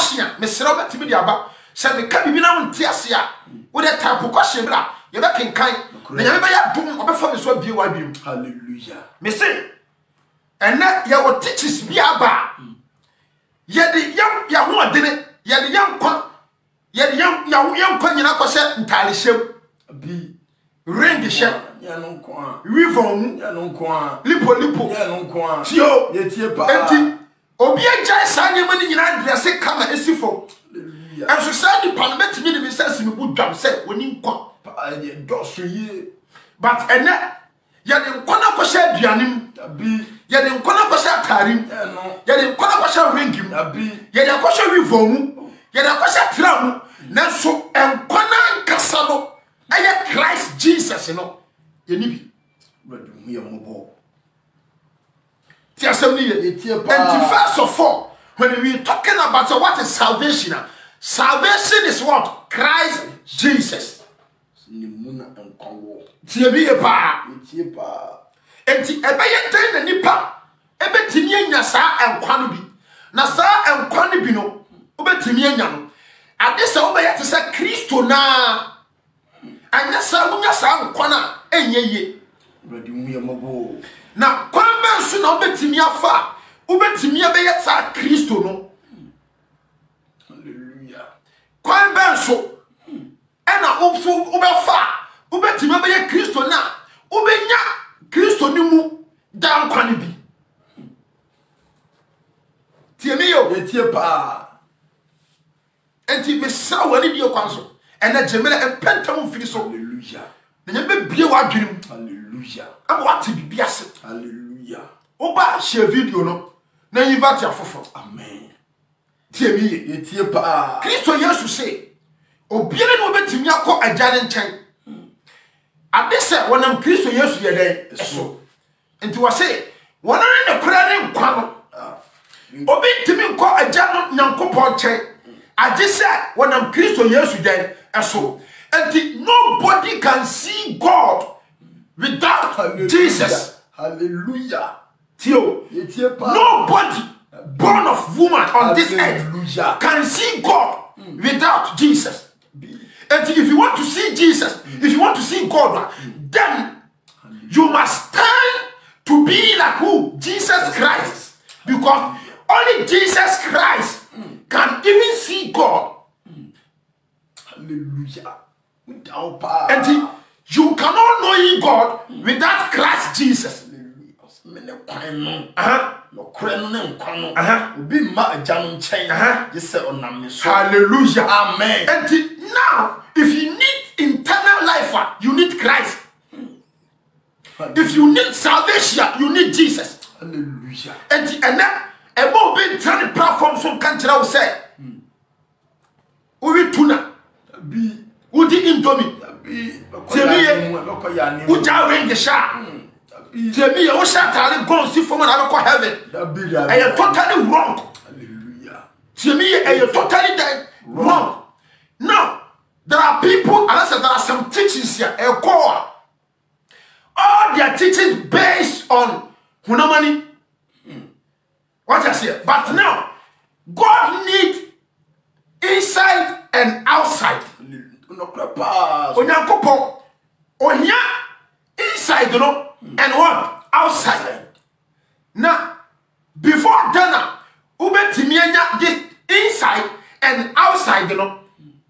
question mesrɛ betimi di aba sɛ me ka bibi na wonte ase a wo de type question bra ye be kenkan na nyame be ya dum obefa me so bie wa biem. Hallelujah. Me say ena ye wo teachers bi aba ye de ya ho adene ye de yam kwa ye de yam kwa nyina ko se ntale hyem Bi ring hyem ya no kwa wivon ya no kwa lipo ya no kwa tio ye tie pa enti obi agya sa nyema ni nyina adresse kama esifo. Hallelujah. And so say the parliament me be sense me bu dwam say woni nkwa Pa ye doso ye but ene ye de nkwa na ko sha aduanim bi ye de nkwa na ko sha tarim ya no ye de nkwa na ko sha ringim bi ye de ko sha wivon mu ye de ko sha tramu na so nkwa na nkasa no aye Christ Jesus no ye ni bi brother mu ye mo ti asem ni ye tie pa and first of all when we talking about what is salvation, salvation is what? Christ Jesus. ni muna enkowo Tie bi ye pa. tie pa Enti ebe ye tan na nipa ebe timi anya sa enkwa no bi. Na sa enkwa no bi no obetimi anya no. Ade se obe ye te se Kristo na anya sa munya sa enkwa na enye ye. brother mu ye mo Na kwan ben so na obetimi afa obetimi ebe ye sa Kristo no. Hallelujah. Kwan ben so ena ofu obefa obetimi ebe ye Kristo na obenya Kristo ni mu dan kwan bi. Tie mi yo Ye tie pa enti me sa wani bi kwan so ena jemele empentam mfiri so. hallelujah. Na nyebe bie wa dwenem Hallelujah. aba wate bibi ase. Hallelujah. Oba share video no na invite afofo. Amen. Tie mi ye Ye tie pa Kristo Yesu say obiere no betimi akọ agya ne nkyɛn. Ade sɛ wonam Kristo Yesu ye den eso. Enti wo say wonane ne kura ne nkwa no. Obi timi nkɔ agya no Nyankopɔn nkyɛn. Ade sɛ wonam Kristo Yesu den eso. Enti nobody can see God without Hallelujah. Jesus. Hallelujah. Tio. Ye tie pa Nobody born of woman on this earth Hallelujah. can see God without Jesus. And if you want to see Jesus, if you want to see God, then you must stand to be like who? Jesus Christ. Because only Jesus Christ can even see God. Hallelujah. Down pa And you cannot know God without Christ Jesus. mene kwan no Uh-huh. no kore no ne nkwa no Uh-huh. obi ma agya no nkyɛn Uh-huh. ye sɛ ɔnam ne so. Hallelujah. Amen. And now, if you need eternal life, you need Christ. If you need salvation, you need Jesus. Hallelujah. And now, a more big training platform so country will say, we tuna, Bi we di indomie, bi Temi we ja ring the shark. Temi, you shall tell go see from another heaven. And you're totally wrong. Hallelujah. Temi, and you're totally wrong. Now, there are people, and I said there are some teachings here, a core. All their teachings based on hunamani. What I say? But now, God needs inside and outside. No prepare. Onyankopon, onya inside no and what? Outside. Now, before dinner, ubetimi anya this inside and outside no.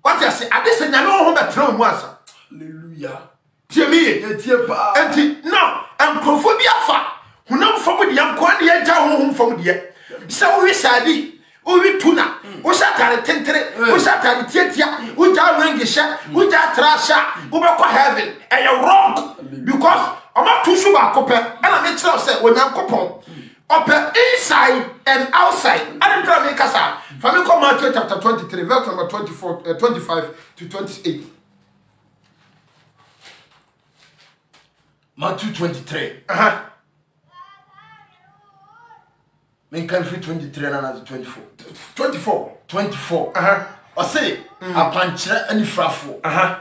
What I say? I say nyame ho betra mu asa. Hallelujah. Tie me ye. Ye tie pa. Enti now, enkrofo bi afa. Hunam fam de yankwa de yagya honhom fam de. Se wo wisadi, wo wituna, wo satare tentere, wo satare tietia, wo ja rangisha, wo ja trasha, wo be kwa heaven. And you're wrong because I'm not too sure about copper. And I make sure say when Yankopon upper inside and outside. I don't try to make us out. From Matthew chapter 23, verse number 25 to 28. Matthew 23. Uh-huh. Men can free 23 and another 24. 24. 24. Uh-huh. I say, a puncher and frafo. Uh-huh.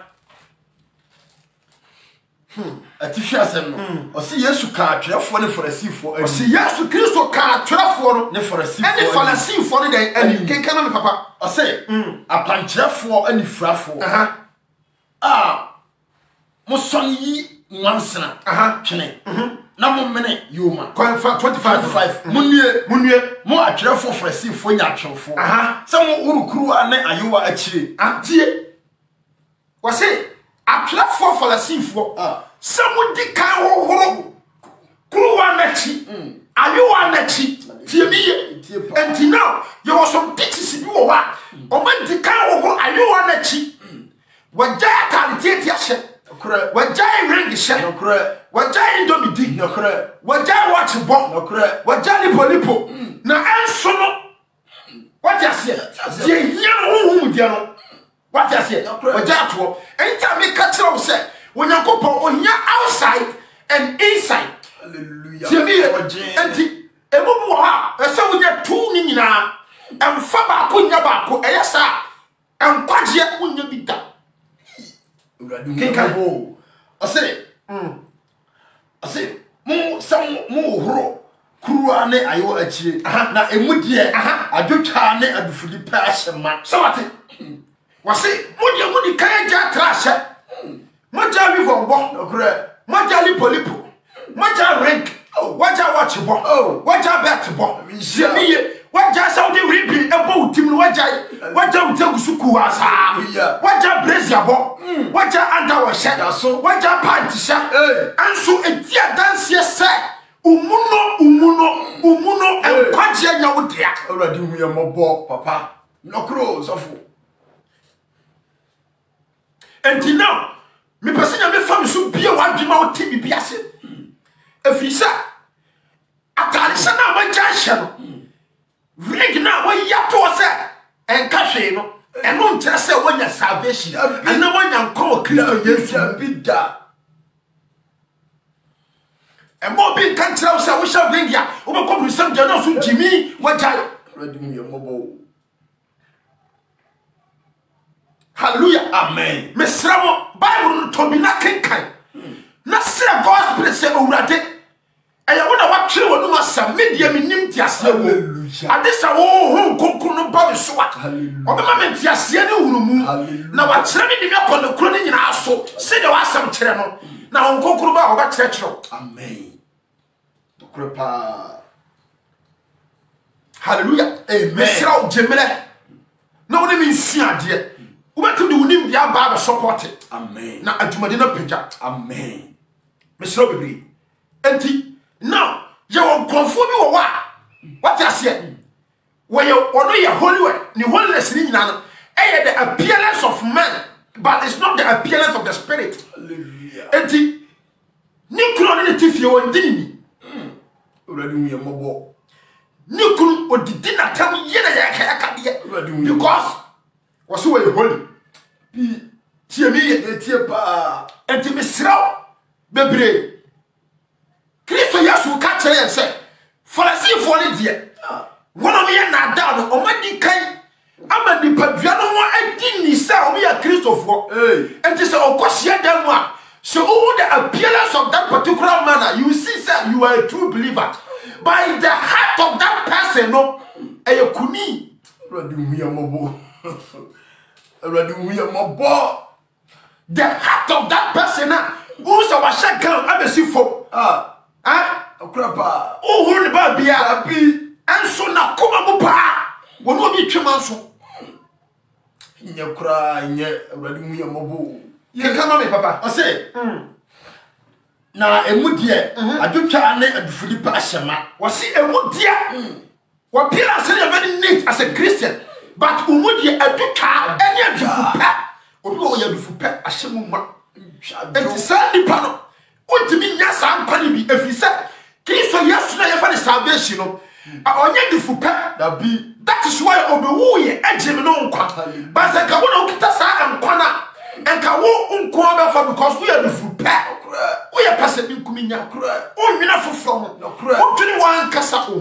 atifi asem no o se Yesu ka atwerefo ne Farisifo o se Yesu Kristo ka atwerefo no ne Farisifo ene Farisifo ne den ani kenkan me papa o se apankyerefo ani furafo mo son yi nwansena twene na mo mene yoma 25 munue mo atwerefo Farisifo nya atwerefo se mo urukuru ane ayewa akire atie o se atwerefo Farisifo some di kan hohoro kuruwa nachi ayewa nachi tie miye enti now you was some teachers bi wo ha o man di kan hohoro ayewa nachi wajaya kalite tiashe wajaya ring she wajaya indomie di wajaya watch bomb wajaya lipo na enso no what you say tie hia no hu dia no what you say wajaya to enta me ka kire wo say Onyankopon ohia outside and inside. Hallelujah. Enti ebubu wo ha ese wonya tu ni nyina emfa ba ko nya ba ko eyesa enkwaje wonya bi da. Kenka bo. Ose mo sam mo horo kuruwa ne ayo akire na emudie adwotwa ne adufudi pa ahyema. So what? Wase mudi kan ja trashe. Maja vi vombo maja lipo maja rank waja watch bo waja bet bo semiye waja saudi ribi ebo utim waja utegusuku asa waja brazier bo waja under wa shed waja pant sha anso etia dance se umuno enkwaje nya wodia already hu ye mobo papa nokro sofo and now me person ya me fam so bia wadwuma o ti bibia se afisa atare se na manja hye no ring na wa ya to se enka hwe no eno ntere se wonya salvation ana wonya nkɔ Kristo Yesu bida emo bi kan tere se wo sha ring ya wo be kɔ bisam je na so jimi wajai ready mu ye mobo. Hallelujah. Amen. Mesramo Bible to be na kenkan. Na se gospel se owurade. Eya wona wa twere wonu masam media minim tiase wo. Adesa wo hu konkun no ba so wa. Obema me tiase ne hurumu. Na wa kyere me dim akọ ne kro ne nyina aso. Se de wa asam kyere no. Na won konkun ba oba kyere kyere. Amen. Dokrepa. Hallelujah. Amen. Mesra o gemele. Na woni me nsuade. Ubetu di unim dia ba support it. Amen. Na adwumade na pagya. Amen. Mesro bebre. Enti now ye won konfo bi wo wa. What you say? When you ono ye holy ni holiness ni nyina no. Eh the appearance of man, but it's not the appearance of the spirit. Hallelujah. Enti ni kuro ni tifie won dinini. Already we mobo. Ni kuro odidi na tam ye na ye ka de. Because was we holy. Tie mi ye tie pa. Enti mesraw bebre. Kristo Yesu ka kire se Farisifo ne die. Wono me na da no o madi kan ama ni padua no ho adi ni sa o me ya Kristofo. Enti se okosia da mu a so who the appearance of that particular manner you see say you are a true believer by the heart of that person no eyekuni Already we mobo. Already we mobo. The heart of that person who so was shaken abesifo Okrapa. Who ne ba bia anso na koma mu pa wono obi twema so Nye kra nye already we mobo. Ye kama me papa I say na emudie adwotwa ne adufudi pa ahyema wasi emudie wa pila say very neat as a Christian but umudie adwotwa ene adufu pa obi wo ya adufu pa ahyemu ma enti sandi pa no untimi nya sampa ni bi efisa Kristo Yesu na yefa the salvation no onye adufu pa da bi that is why obewu ye agye no nkwa but ka wo na okita sa nkwa na enka wo nkwa ba fa because we are adufu pa we are person bi kuminya o nwina foforo ho o dwene wan kasa ho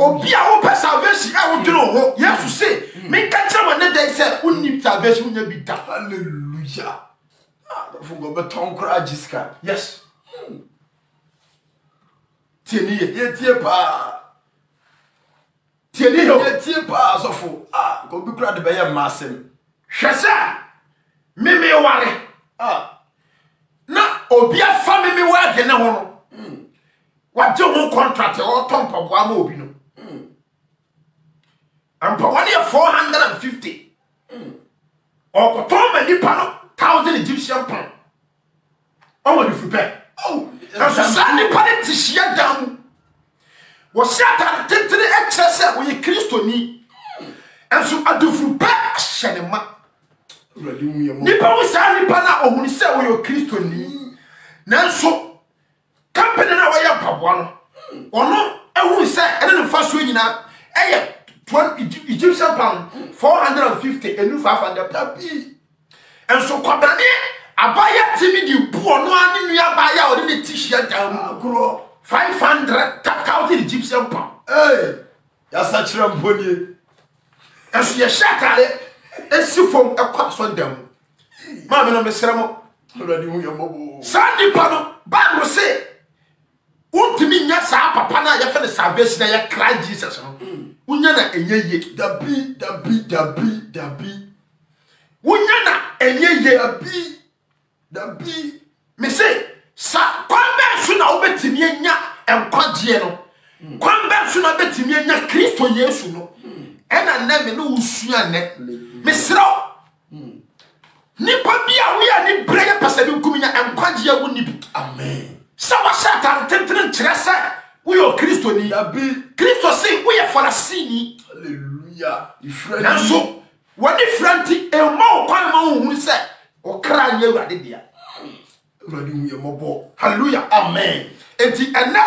obi a wo pa salvation a wo dwene ho Yesu say me ka kire wona dey say unni salvation nya bi da. hallelujah. Fungo beton kura jiska. Yes. Tieni ye tie pa. Tieni ho. Ye tie pa sofo. Go bi kura de be ye masem. Hwesa. Mimi ware. Na obi afa mimi wa de ne ho no. Wa je ho contract o tompa boa ma obi no. Ampa one year 450. Or Tom and Nippano, 1,000 Egyptian pound. Oh, what if you pay? Oh, and so Sandy Panet to shut down. Was shut out to the excess when you Christo me. And so I do for back, Shanima. Nippa was Sandy Pana or when you say we your Christo me. Now so company now I am Pabuano. Or no, I will say, I don't know first winning up. 20 Egyptian pound, 450, and new 500 tabi. And so, Quabani, Abaya Timmy, poor no one in your buyer or in the t-shirt down, grow 500,000 Egyptian pound. Hey, that's such a money. And so you shut at it, and see from a quack on them. Mamma, no, Miss Ramo, already your mobile. Sandy Pano, Bible say, won't to me, yes, Papa, you feel the salvation, I cry Jesus. Unyana enye dabi unyana enye dabi me say sa kwamba su na obetimi anya enkwagye no kwamba su na obetimi anya Kristo Yesu no ena na me no usua ne me sro nipa bia we ani breye pasa bi kuminya enkwagye wo ni bi amen sa wa satan tentren kyeresa we are Christo ni Christo say we are Falasini. Hallelujah. And so when the franti e mo kwan ma hu say o kra nya urade dia. Urade hu ye mobo. Hallelujah. Amen. Enti ena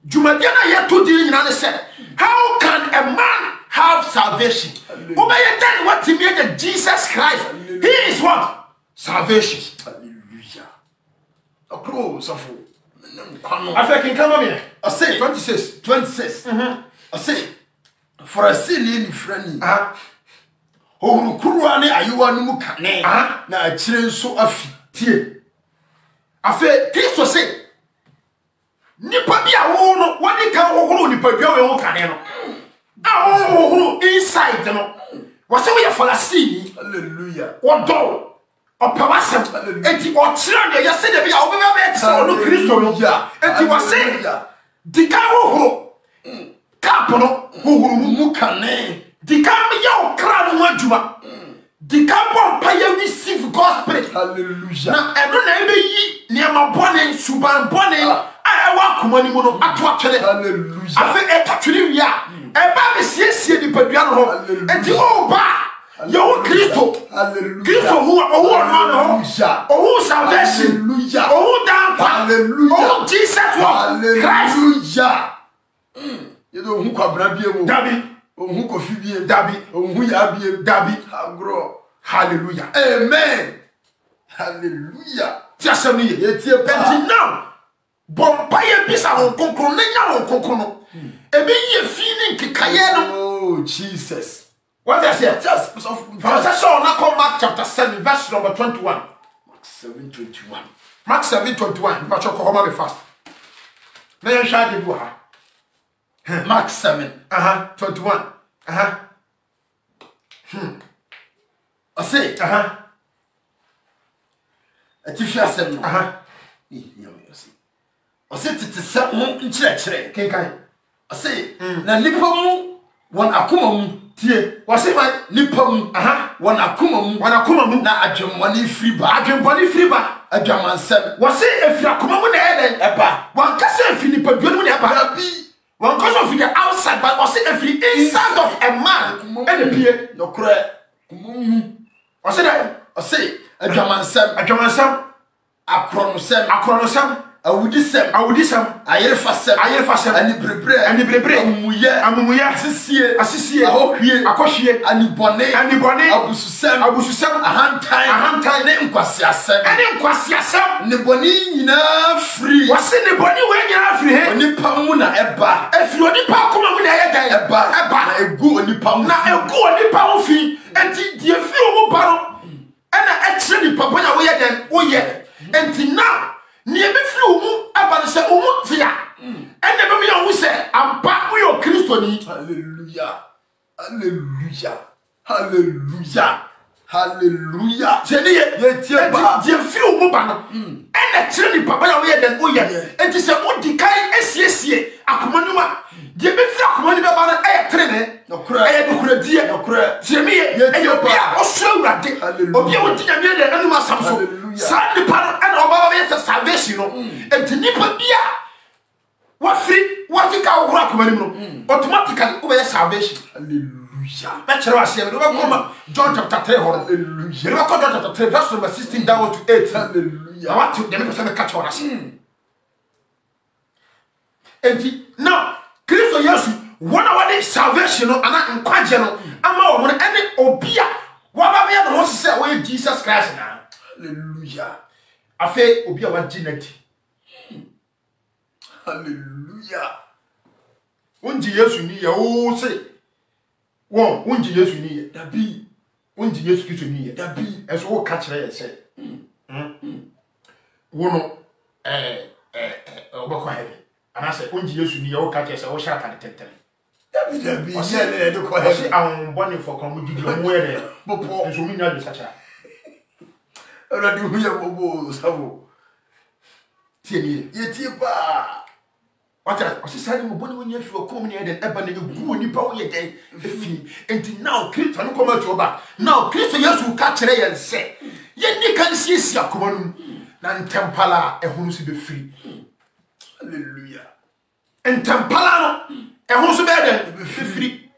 jumadia na ye to di nyina ne say how can a man have salvation? Obey then what he made Jesus Christ. He is what? Salvation. Hallelujah. Akro safo. I think come on here. I say 26. I say for a silly friend. Oh, Kuruane, are you one who can na a children so affitie. I say, Christo say, Nipabia won what they can hold Nipabia caneno. Oh, inside them. Was we a Falasini? Hallelujah. What do? Or Pawasam, and you are children, you said, "I will be so Christo." And you were saying, "The Cabo Capono, who can the Cabo Yow Crown Wajuma, the Cabo Paya receive gospel." Hallelujah. Now, I don't know ye near my bonnet, Suban bonnet. I walk money mono at what. Hallelujah. I think actually, yeah, a baby says, "The Padiano, and the old bar." Yo Christo, hallelujah. Christo who hallelujah. Oh salvation, hallelujah. Oh down, hallelujah. Oh Jesus, hallelujah. You don't who kwabra bie Dabi, oh who kofi bie Dabi, oh who ya bie Dabi, agro. hallelujah, amen, hallelujah. Just a minute, yetie now. Bompire bisa on konkro nenya on konkro. Ebe ye feeling kikayeno. Oh Jesus. What does it? Just come Mark chapter 7, verse number 21. Mark 7:21. Mark 7:21. But you come fast. Now you shall do her. Mark 7. 21. I say, I teach you seven. I say, to seven church. I say, na nipamu one akumamu. Tie, was it my nipam one akumamu na adwemmone friba adwamansem was it if you akumamu na eden eba one kase if ni paduanu na eba bi one cause of the outside but was it if the inside of a man and the pie no kure kumu was it that I say adwamansem akronosem awudisem ayerefasem ani brebre amuye asisie akohwie anibone abususem ahantan ne nkwasiasem ne boni nyina free wase ne boni we nyina free he onipa mu na eba efiri onipa akoma mu na yega eba na egu onipa mu fi enti die fi omo ba no na ekire ni papa ya wo ye den wo ye enti now nie be free umu aba se umu tia ene be me yon se ampa we o Kristo ni. Hallelujah. Hallelujah. Hallelujah. Hallelujah. Je free umu ba no ene kire ni papa ya we den o ye enti se o di kai esiesie akomanuma je be free akomani be ba no e tere ne nokura e nokura die nokura je me e yo bia o so urade obi a wo tinya me de anuma samso sa ni pa and oba be salvation no enti ni pa bia wa free wa tika wo akomani no automatically wo be salvation. Hallelujah. Let's read John chapter 3. Hallelujah. John chapter 3 verse number 16 down to 8. Hallelujah. I want to the catch on us. And now Kristo Yesu one hour the salvation no ana nkwaje no ama wo no ene obia wa ba bia no se we Jesus Christ na. Hallelujah. Afa obia wa ginati. Hallelujah. Unji Yesu ni ya o se won unji Yesu ni ya dabi unji Yesu Kristo ni ya dabi eso wo ka kire ye se wo no obakwa heaven ana se unji Yesu ni ya wo ka kire se wo sha ka tetere dabi o se le de ko heaven an boni for kan mu didi o mu ere popo eso mi nya de sacha ora di hu ya bobo sabo tie ni ye tie pa Wata osisa ni mboni wonye fi okom ni eden eba na egu nipa wo ye den efi enti now Kristo no come to oba now Kristo Yesu ka kire ye nse ye ni kan siesia akoma no na ntempala ehunu si be free. Hallelujah. Ntempala no ehunu so be den be free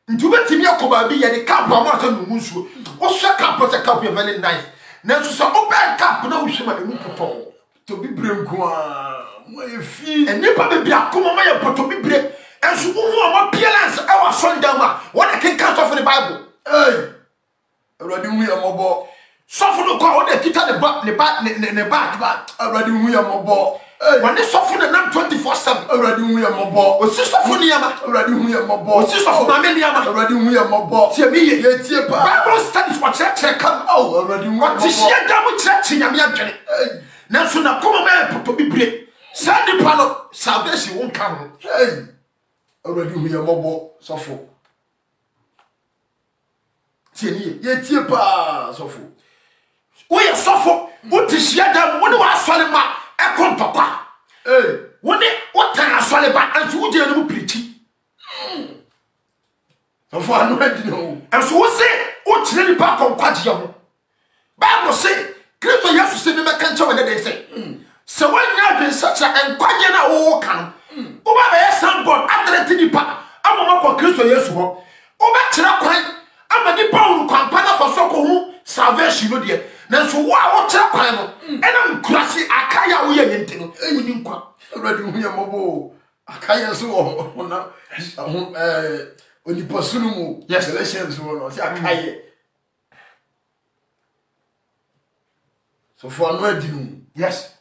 nti betimi akoba bi ye de cap ama so no nsuo wo hwe cap se cap ye very nice na so so oba cap na wo hwe ma emu popon to bi brenko a my fee and never be akoma ma ye poto bibre enso wo ma pielance e wa sonda ma what I can cast off in the Bible. Hey, already we are mobo suffer no kwa o de kita ne back already we are mobo. When they suffer the nam 24/7 already we are mobo o si suffer ni ama already we are mobo o si suffer ma me ni ama already we are mobo tie me ye tie pa Bible studies for church come already we are mobo ti sia da mu church nyame adwene na so na koma ma ye poto bibre Sandy Palo, salvation won't come. Hey, already we are mobile, so for. Tieni, ye tiepa, so for. We are so for. What is Yadam? When you are Solima, a con papa. Hey, what time I Soliba and you did no pretty. So far, no, I know. And so say, what's really back on Quadium? Bible say, Christo Yasu say, me can't show what they say. So when you have been such a and Quadiana or can, Oba be some God, after the nipa, I'm a more Christo Yesu. Oba Chirapan, I'm a nipa who campana for Soko salvation, no dear. Then so what Chirapan, and I'm classy, Akaya, we are anything. Already we are mobile. Akaya so when you pursue, yes, elections will not say so for no do, yes.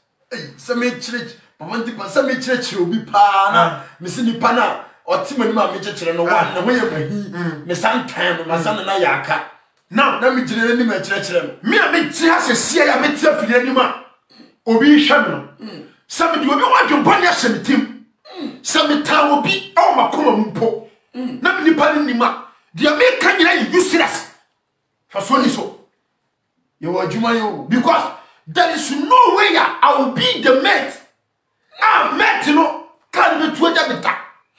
Some church, some church will be pana, Missy Pana, or Timon, my church, no one, the way of me, sometime, my son and I. Now, let me tell you, my church. Me, I make tears a see, I make tears for any man. Obi Shannon. Somebody will be what you want to send him. Some time will be all my common po. Not the Panima. The American useless. For so. You are Jumayo because. There is no way I will be the mate. I met you know, can't be to a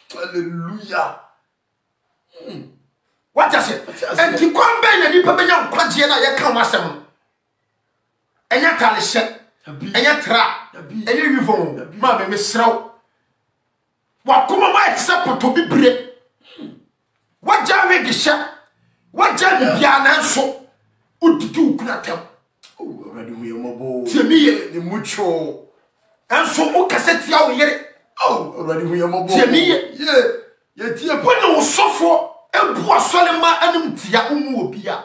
hallelujah. What does it? And to come back and you put me on Quadiana, you come as them. And you tell us, and you trap, and you reform, Mammy Miss Row. What come on, my supper to be bread? What jam make the shop? What jam Yana so? What did you not tell? Already we are mobile. To me, the mucho. And so, who cassette yaw yet? Oh, already we are mobile. To me, yet you put no suffer and poor Solima and Tia Umubia.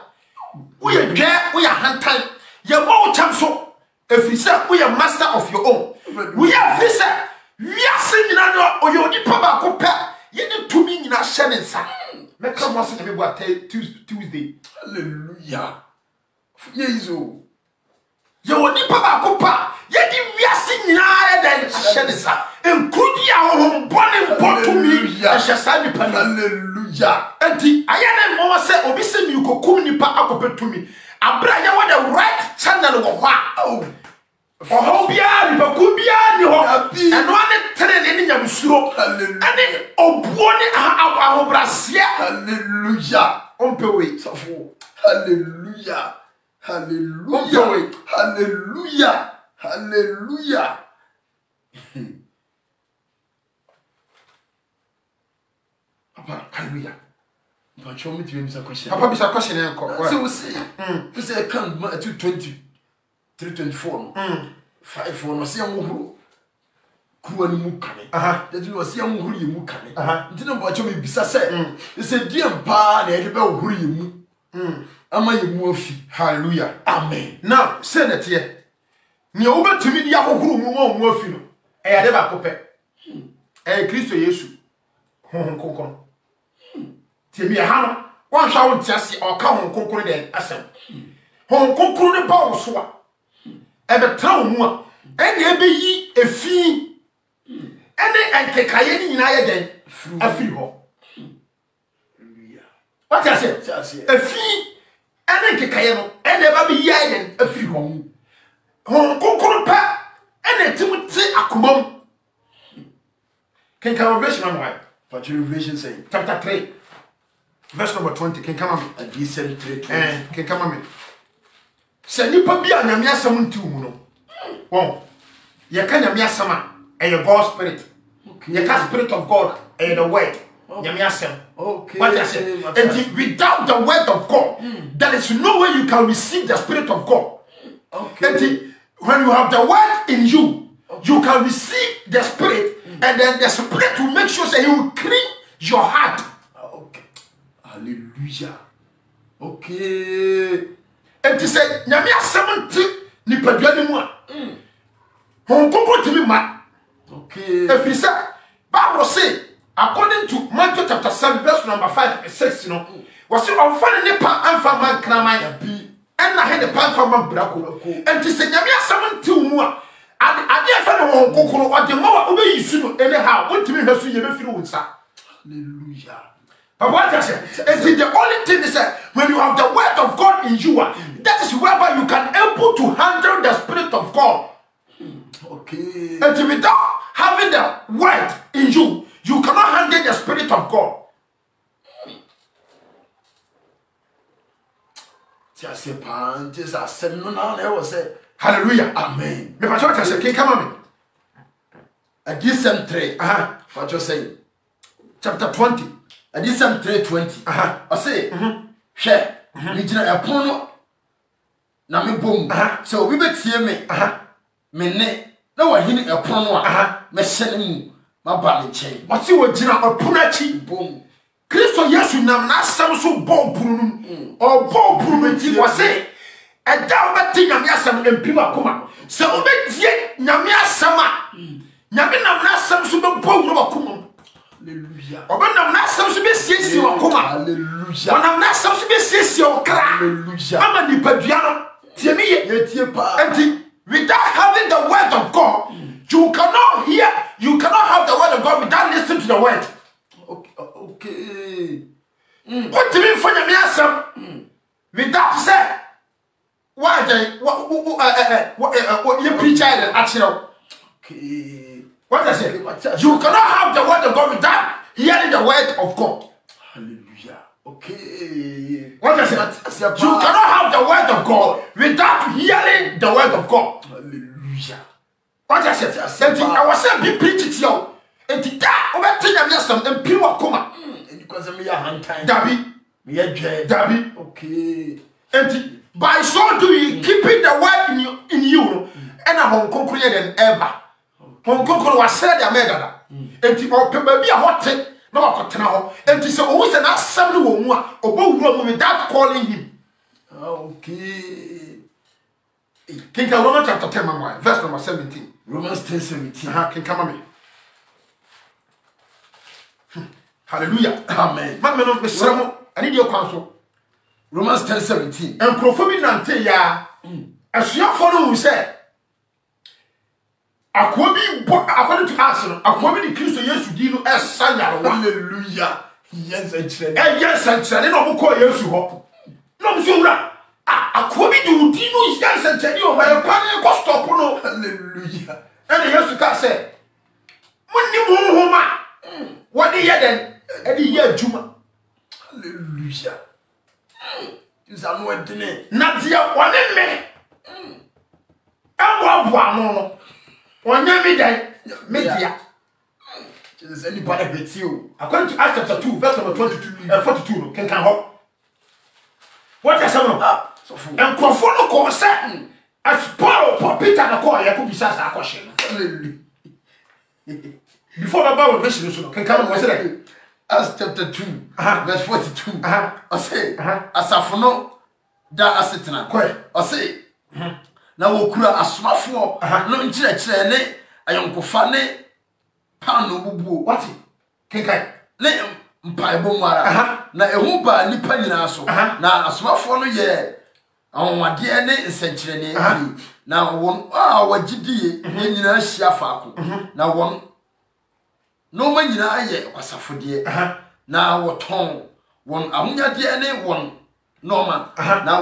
We are there, we are hand time. You're more chamso. If you say we are master of your own, we are visa. We are singing or your Nipaba compare. You need to me in a Shannon, sir. Make come once in a Tuesday. Hallelujah. Yesu. ye woni pa ba ko pa ye di wiase nyina ye den ahye ne sa enkudi a ho bone mpotumi ahye sa ni pa Hallelujah. enti ayane mo se obi se mi kokum ni pa akopetumi abra ye wo the right channel wo ho oh bia ni baku bia ni ho eno ane tere ni nyamsuro ane obuo ni ahobrasia Hallelujah. ompewe Safo. Hallelujah. Hallelujah. Hallelujah. Hallelujah. Papa, hallelujah. But show me to be a question. Papa, bisa question enko. So we say, we say I can't 220, 324. 5 no see am who kuwa ni mukane. That you see am who you mukane. Ntina bo acho me bisa say. They say die mpa na e de be who you mu. Ama ye mu afi. Hallelujah. Amen. Now, say that here. Ni obetumi dia hohuru mu afi no. E ya de ba ko pe. Kristo Yesu. Honhom konkon. Tie mi ha no. Wan hwa won tiase o ka honhom konkon de asem. Honhom konkon ne ba wo so a. Ebe tra wo mu a. Ene ebe yi efi. Ene enkekaye ni nyina ye den. Afiri ho. What I say? Efi ene enkekaye no. Ene eba be yi ye den afiri ho. Honhom konkon pa ene timuti akomam. Can Revelation on why? But Revelation say chapter 3, verse number 20. Can come on. and he said 3:20. Can come on. Say nipa bi anyame asam nti mu no. Won. Ye ka nyame asam a e God's spirit. Ye ka spirit of God e the word. Nyame asam. Okay. What I say? And without the word of God, there is no way you can receive the spirit of God. Okay. And when you have the word in you, you can receive the spirit. And then the spirit will make sure that he will clean your heart. Okay. Hallelujah. Okay. And to say, Nyamia 70 ni padwani mu a. Hon konko timi ma. Okay. If you say, Bible say, according to Matthew chapter 7, verse number 5 and 6, you know, was you on finding the pan and for man kraman be and I had the pan for man brako. And to say, Nyamia 70 mu a. I didn't find kokoro or the more obey you anyhow. What to me has you feel with sir. Hallelujah. But what I said, the only thing is that when you have the word of God in you, that is whereby you can able to handle the spirit of God. Okay. And without having the word in you, you cannot handle the spirit of God. Just a pan, just a seven now. Never say. Hallelujah. Amen. Me what I say, come on me. Adisem 3. What you saying? Chapter 20. Adisem 3:20. I say, share. Me jina epono na me bom. So we betie me. Me ne na wa hini epono a me hyene mu ma ba me chen. What you were jina epono achi Bom. Kristo Yesu nam na asam so bo punu o bo punu ti was say and down but nyame asam empim akoma se obetie nyame asam a nyame nam na asam so be bo wuro akoma. Hallelujah. Obenam na asam so be siesie akoma. Hallelujah. Onam na asam so be siesie okra. Hallelujah. Ama ni padua no tie me ye pa. and without having the word of God, you cannot have the word of God without listening to the word. Okay. What do you mean for nyame asam without say what you preach actually. Okay. What I say? You cannot have the word of God without hearing the word of God. Hallelujah. Okay. What I say? You cannot have the word of God without hearing the word of God. Hallelujah. What I said? I was saying, be preach it yo. And that over to your some and people come. And because me a hand time. Dabi. Me a dread. Dabi. Okay. And by so doing, keeping the word in you, and a Hong Kong created ever. Hong Kong was said a mega. And the open baby a hot take, no cotton. And it's always an assembly woman or both without calling him. Okay. King Romans chapter 10, verse number 17. Romans 10:17. King come on me. Hallelujah. Amen. I need your counsel. Romans 10:17. And Prophet Nante ya asuafo no hu sɛ akoa bi bo according to us no akoa bi di Kristo Yesu di no ɛsa yarewa. Hallelujah. Yes, and yes, and no mo call Yesu hɔ no mo so wura akoa bi di udi no yes and o ma kwan ko stop no. Hallelujah. And Yesu ka sɛ monni mo homa what the yɛ den ɛde yɛ adwuma. Hallelujah. Is anwedene na dia wone me aboa no wonya me dan me dia. Is anybody with you? According to Acts chapter 2 verse number 42 no can ho. What is no? So fu. Enkrofo no ko se as Paul Peter na ko ya ko bisa sa akɔhye no. Hallelujah. Before the Bible verse no can come was say Acts chapter 2 verse 42. I say asafono da asetena. I say na wokura asomafo no nkyerɛkyerɛ ne ayonkofa ne pano bubu. What? Kenkai ne mpaebo mwara na ehu ba nipa nyina so na asomafo no ye ahonwade ne nsenkyerɛ ne na won wagidie ne nyina hyia faako na won no ma nyina aye kwasafodie na woton won amunyade ne won normal na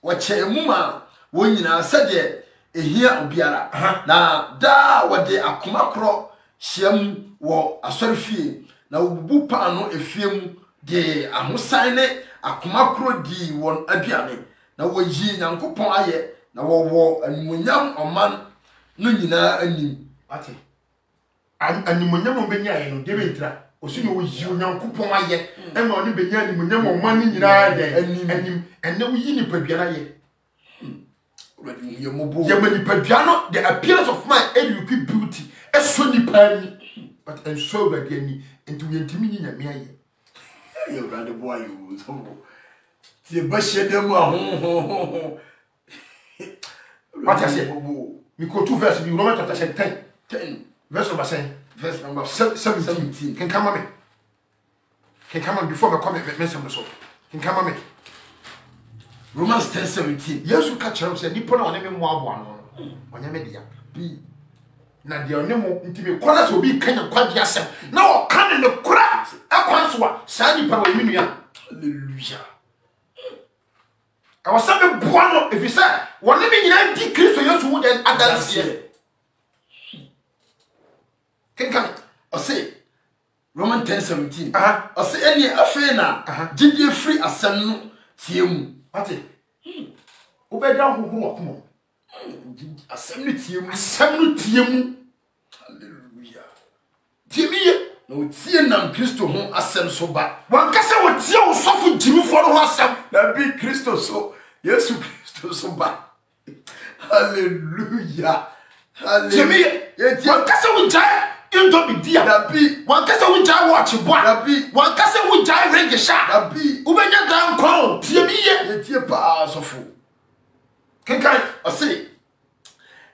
wache emuma won nyina sɛde ehia obiara na da wode akoma kro hyiam wo asɔrefie na obubu pa no efiem de ahosan ne akoma kro di won aduane na woyi nyankopɔn ayɛ na wɔwɔ animonyam ɔman no nyinaa anim. Ate animonyam obenya ayɛ no de bentra osi no woyi nyankopɔn ayɛ ɛma ɔne benya animonyam ɔman no nyinaa ayɛ anim ɛnɛ woyi ni paduana ayɛ. Yamani paduano the appearance of man elupi beauty eso ni pani but enso ba dia ni enti we ntimi ni nyame ayɛ. You brother boy you so tie ba shedem ahon. What I say? We go to verse we Romans chapter 10 verse number 17 can come on me. Can come on before me comment mention so. Can come on me. Romans 10:17. Yesu ka kyerɛ sɛ nipa na ɔne me mo aboa no ɔnya me dia bi na dia ɔne mo ntimi kɔla sɛ obi kanya kwadi asɛm na ɔka ne kora akwan so a saa nipa wɔ mi nua. Hallelujah. I was saying boa no if you say wɔne me nyina di Kristo Yesu wo den adanse. Kenkan ɔse Romans 10:17. Ɔse ɛne afei na gidie free asɛm no tie mu. Ate obeda hoho wakomo asɛm no tie mu. Hallelujah. Tie no tie nam Kristo ho asɛm so ba. Wankasa wotie wo sɔfo gyimifo no ho asɛm na bi Kristo so Yesu Kristo so ba. Hallelujah. Hallelujah. Wankasa wo gyae indomi dia na bi wankasa wo gyae watch boa na bi wankasa wo gyae ring sha na bi ubenya dan kon tie tie pa sɔfo. Kenkan ɔse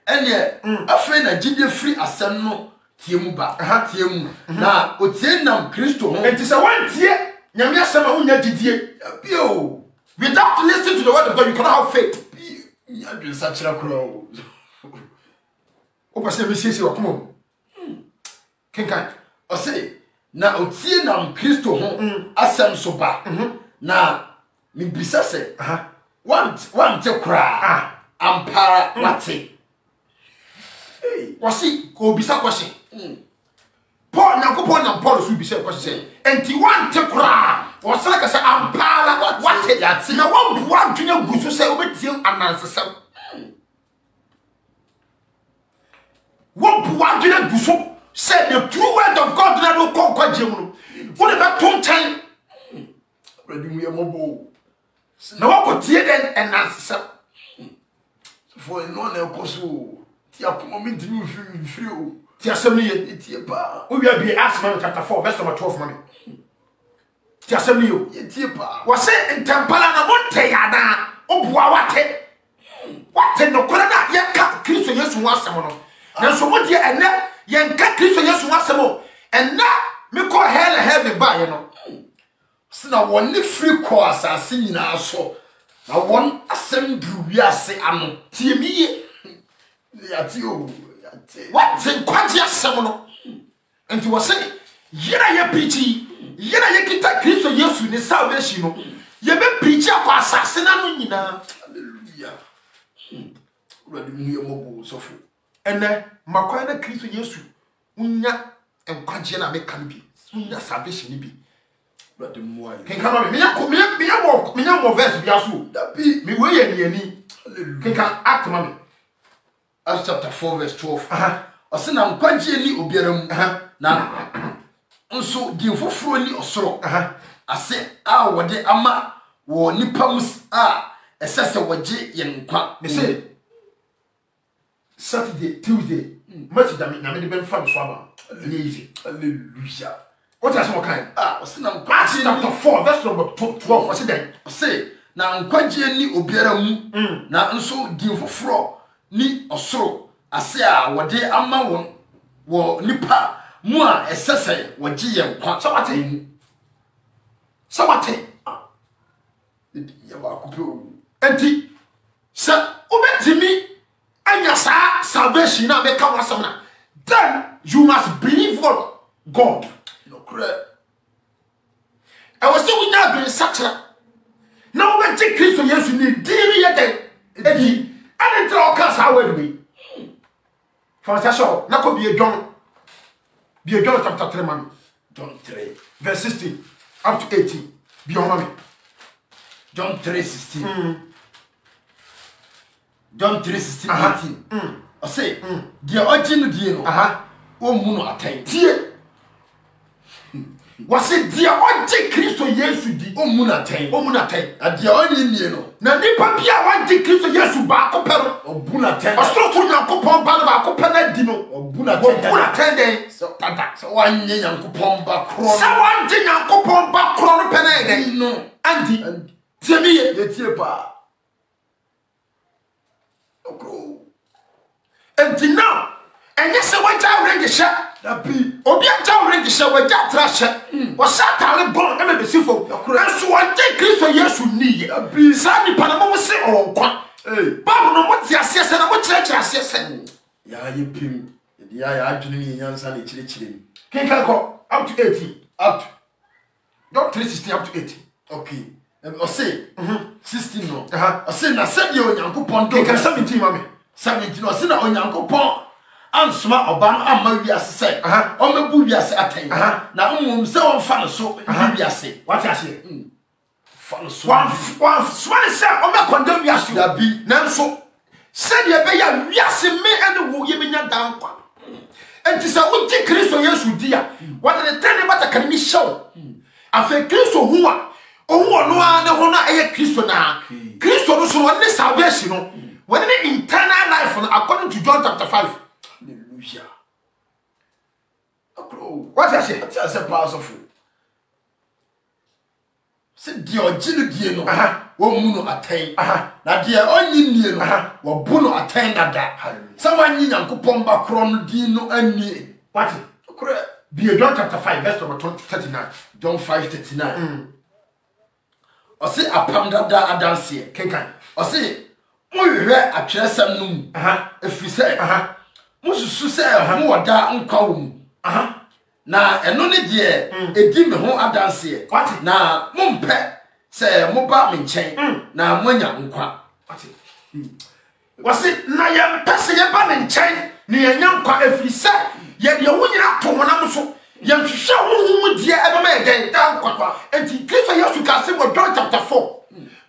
ɛne afei na gidie free asɛm no tie mu ba. Tie mu na otie nam Kristo ho. enti sɛ wantie nyame asɛm a wonya gidie bio without listening to the word of God you cannot have faith. Ya dwen sa kyerɛ kora o. O pase be siesie wakomo. Kenkan ɔse na otie nam Kristo ho asɛm so ba. Na mebisa sɛ wante kora ampara wate. Wasi ko bisa question. Paul Nyankopɔn na Paul so bisa question. Enti wante kora wasala ka sɛ ampara wate yate na wabua dwene guso sɛ obetie anansesɛm. Wabua dwene guso sɛ the true word of God na no konkwaje mu no. Wo de beto nkyɛn. Ready mu yemobo. Na wakotie den anansesɛm. For no na ekoso ti akoma mi ntimi mfiri o. Ti asɛm no ye tie pa. We will be Acts chapter 4 verse number 12 mami. Ti asɛm no ye tie pa. Wase ntempala na monte yana obua wate no kora na yɛka Kristo Yesu ho asɛm no. Na so mo die ene yɛnka Kristo Yesu ho asɛm o. Ena me call hell heaven ba ye no. Sina woni free call asase nyina so na won asem dru wiase ano tie miye yati o yati what the kwaji asem no enti wo say yira ye preachi yira ye kita Kristo Yesu ni salvation no ye be preachi akwa asase na no nyina hallelujah urade mu ye mobo sofo ene makwa na Kristo Yesu unya enkwaje na meka bi unya salvation bi urade mu ayi kenka no me nya verse bi aso da bi me we ye ni ani hallelujah kenka act ma me Acts chapter 4 verse 12 osena nkwaje ni obiara mu na nso di foforo ni osoro ase a wode ama wo nipa mus a esese woje ye nkwa me say Saturday Tuesday much da me na me de ben fa so aba easy hallelujah what is what kind osena Acts nkwaje chapter 4 verse number 12 what's it ose na nkwaje ni obiara mu na nso di foforo ni osoro ase a wode ama wo nipa mu a esese woje ye nkwa Sabate ya ba kupo enti sa obetimi anya sa salvation na make wasam na then you must believe God no correct I was saying we now doing such now we take Kristo Yesu ni diri ye den edi and tell us how we do for sure na ko be John chapter 3 man John 3 verse 16 up to 18 be on me John 3:16 John 3:16 18 I say dia oginu die no o mu no atai tie was it dia oje Kristo Yesu di o mu na atai dia oni nie no na nipa bia waje Kristo Yesu ba ko pero o bu na atai osoro Nyankopon ba ba ko pe na di no o bu na atai den so tata so wanye Nyankopon ba kro sa waje Nyankopon ba kro no pe na den no andi tiemiye yetie pa okro enti now enye se waje awrenge sha da bi obi aja awrenge sha waje atra sha o satale bon e me besifo enso waje Kristo Yesu ni bi sa ni pa na mo se o kwa Bible no mo ti ase se na mo kire ase se ya ye pim ya adwene ni nyansa na kire ni kenka ko up to 18 up to John 3:16 up to 18 okay o say 16 no o say na se de Onyankopon do kenka 17 mame 17 o say na Onyankopon ansoma oba no amma wiase se o mebu wiase atai na umum se won fa no so wiase what you say fa no so one swan say o me condemn wiase da bi nanso se de be ya wiase me ene wo ye benya dan kwa enti se wo ti Kristo Yesu dia what the trend bata kan mi show afa Kristo huwa owo no a ne ho na eye Kristo na Kristo no so won ne salvation no won ne internal life no according to John chapter 5 hallelujah akro what I say ati ase pass of se di oginu die no wo mu no atai na die onyi nie no wo bu no atai dada sa wanyi Nyankopon ba kro no di no ani what akro be John chapter 5 verse number 39 John 5:39 o se apam dada adanse kenkan o se mo hwehwe atweresam no mu efise mo susu se ho woda nkwa wo mu na eno ne de edi me ho adanse na mo mpe se mo ba me nchen na mo nya nkwa wasi na ya pese ye ba me nchen ni ye nya nkwa efise ye de wo nyina to honam so ye hwehwe ho die ebe ma ye den da nkwa enti Kristo Yesu ka se wo John chapter 4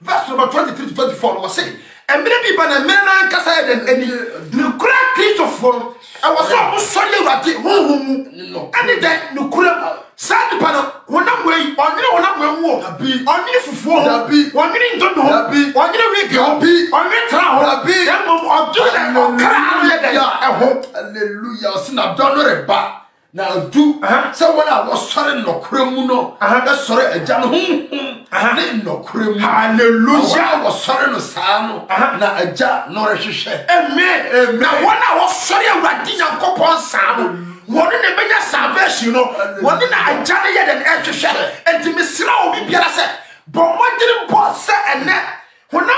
verse number 23 to 24 was say emre bi ba na emre na nkasa ye den eni ni kura Kristo for I was so sorry wati honhom no ani den ni kura sad pa no honam wei onye honam wei wo abi onye fufuo ho abi onye ndodo ho abi onye wig ho abi onye tra ho abi emom odule okra ye den eho hallelujah o se na donore ba na du se wona wo sore nokura mu no e sore agya no ne nokura mu hallelujah wo sore no saa no na agya no rehwehwe amen na wona wo sore awurade Nyankopon saa no woni ne benya salvation no woni na agya ne ye den ehwehwe enti mesra obi biara se bo modere bo se ene honam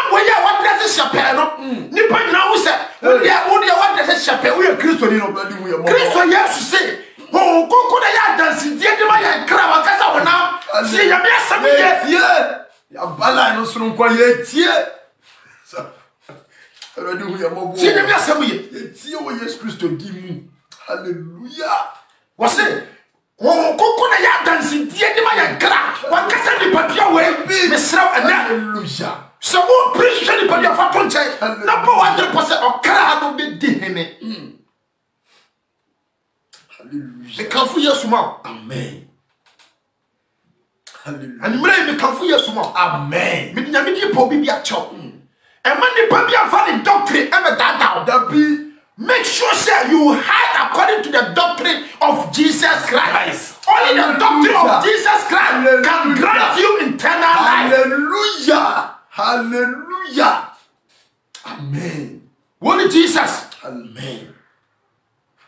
nipa nyina wo se wo dia what the shepherd we Kristo ni no Kristo Yesu say ho koko na ya dance die de ma ya kra wa kasa wona sie ya me asam ye ya bala no sunu kwa ye tie already we are more sie ya me asam ye tie wo Yesu Kristo di mu hallelujah wo se ho koko na ya dance die de ma ya kra wa kasa ni papia we me sraw ana hallelujah so wo preach ni papia fa to nche na bo 100% okra no be di hene hallelujah me kan fu Yesu ma amen hallelujah ani mre me kan fu Yesu ma amen me nya me di po bi a cho e ma ni pa bi a fa ni doctrine e me da be make sure say you hide according to the doctrine of Jesus Christ. Only the doctrine of Jesus Christ can grant you eternal life. Hallelujah. Hallelujah. Amen. Only Jesus. Amen.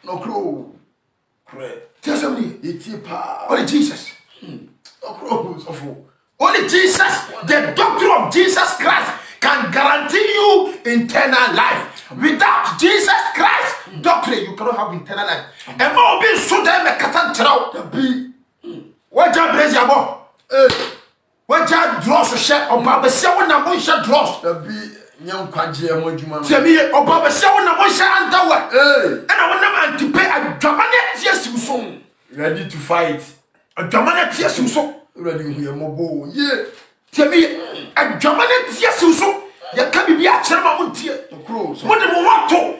No crow. Pray. Tell somebody. Itipa. Only Jesus. No crow. Awful. Only Jesus. The doctrine of Jesus Christ can guarantee you eternal life. Without Jesus Christ doctrine, you cannot have eternal life. And more be so damn a catan trout. Be What job is your boy? What job draws a share of Baba Seven and one shot draws? be young Quaji and Mojuman. Tell me, oh Baba Seven and one shot and tower. And I want them to pay a Germanet, yes, you soon. Ready to fight. A Germanet, yes, you so. Ready to hear more. Yeah. Tell me, a Germanet, yes, you so. You can't be a chairman here. Crows. What do you want to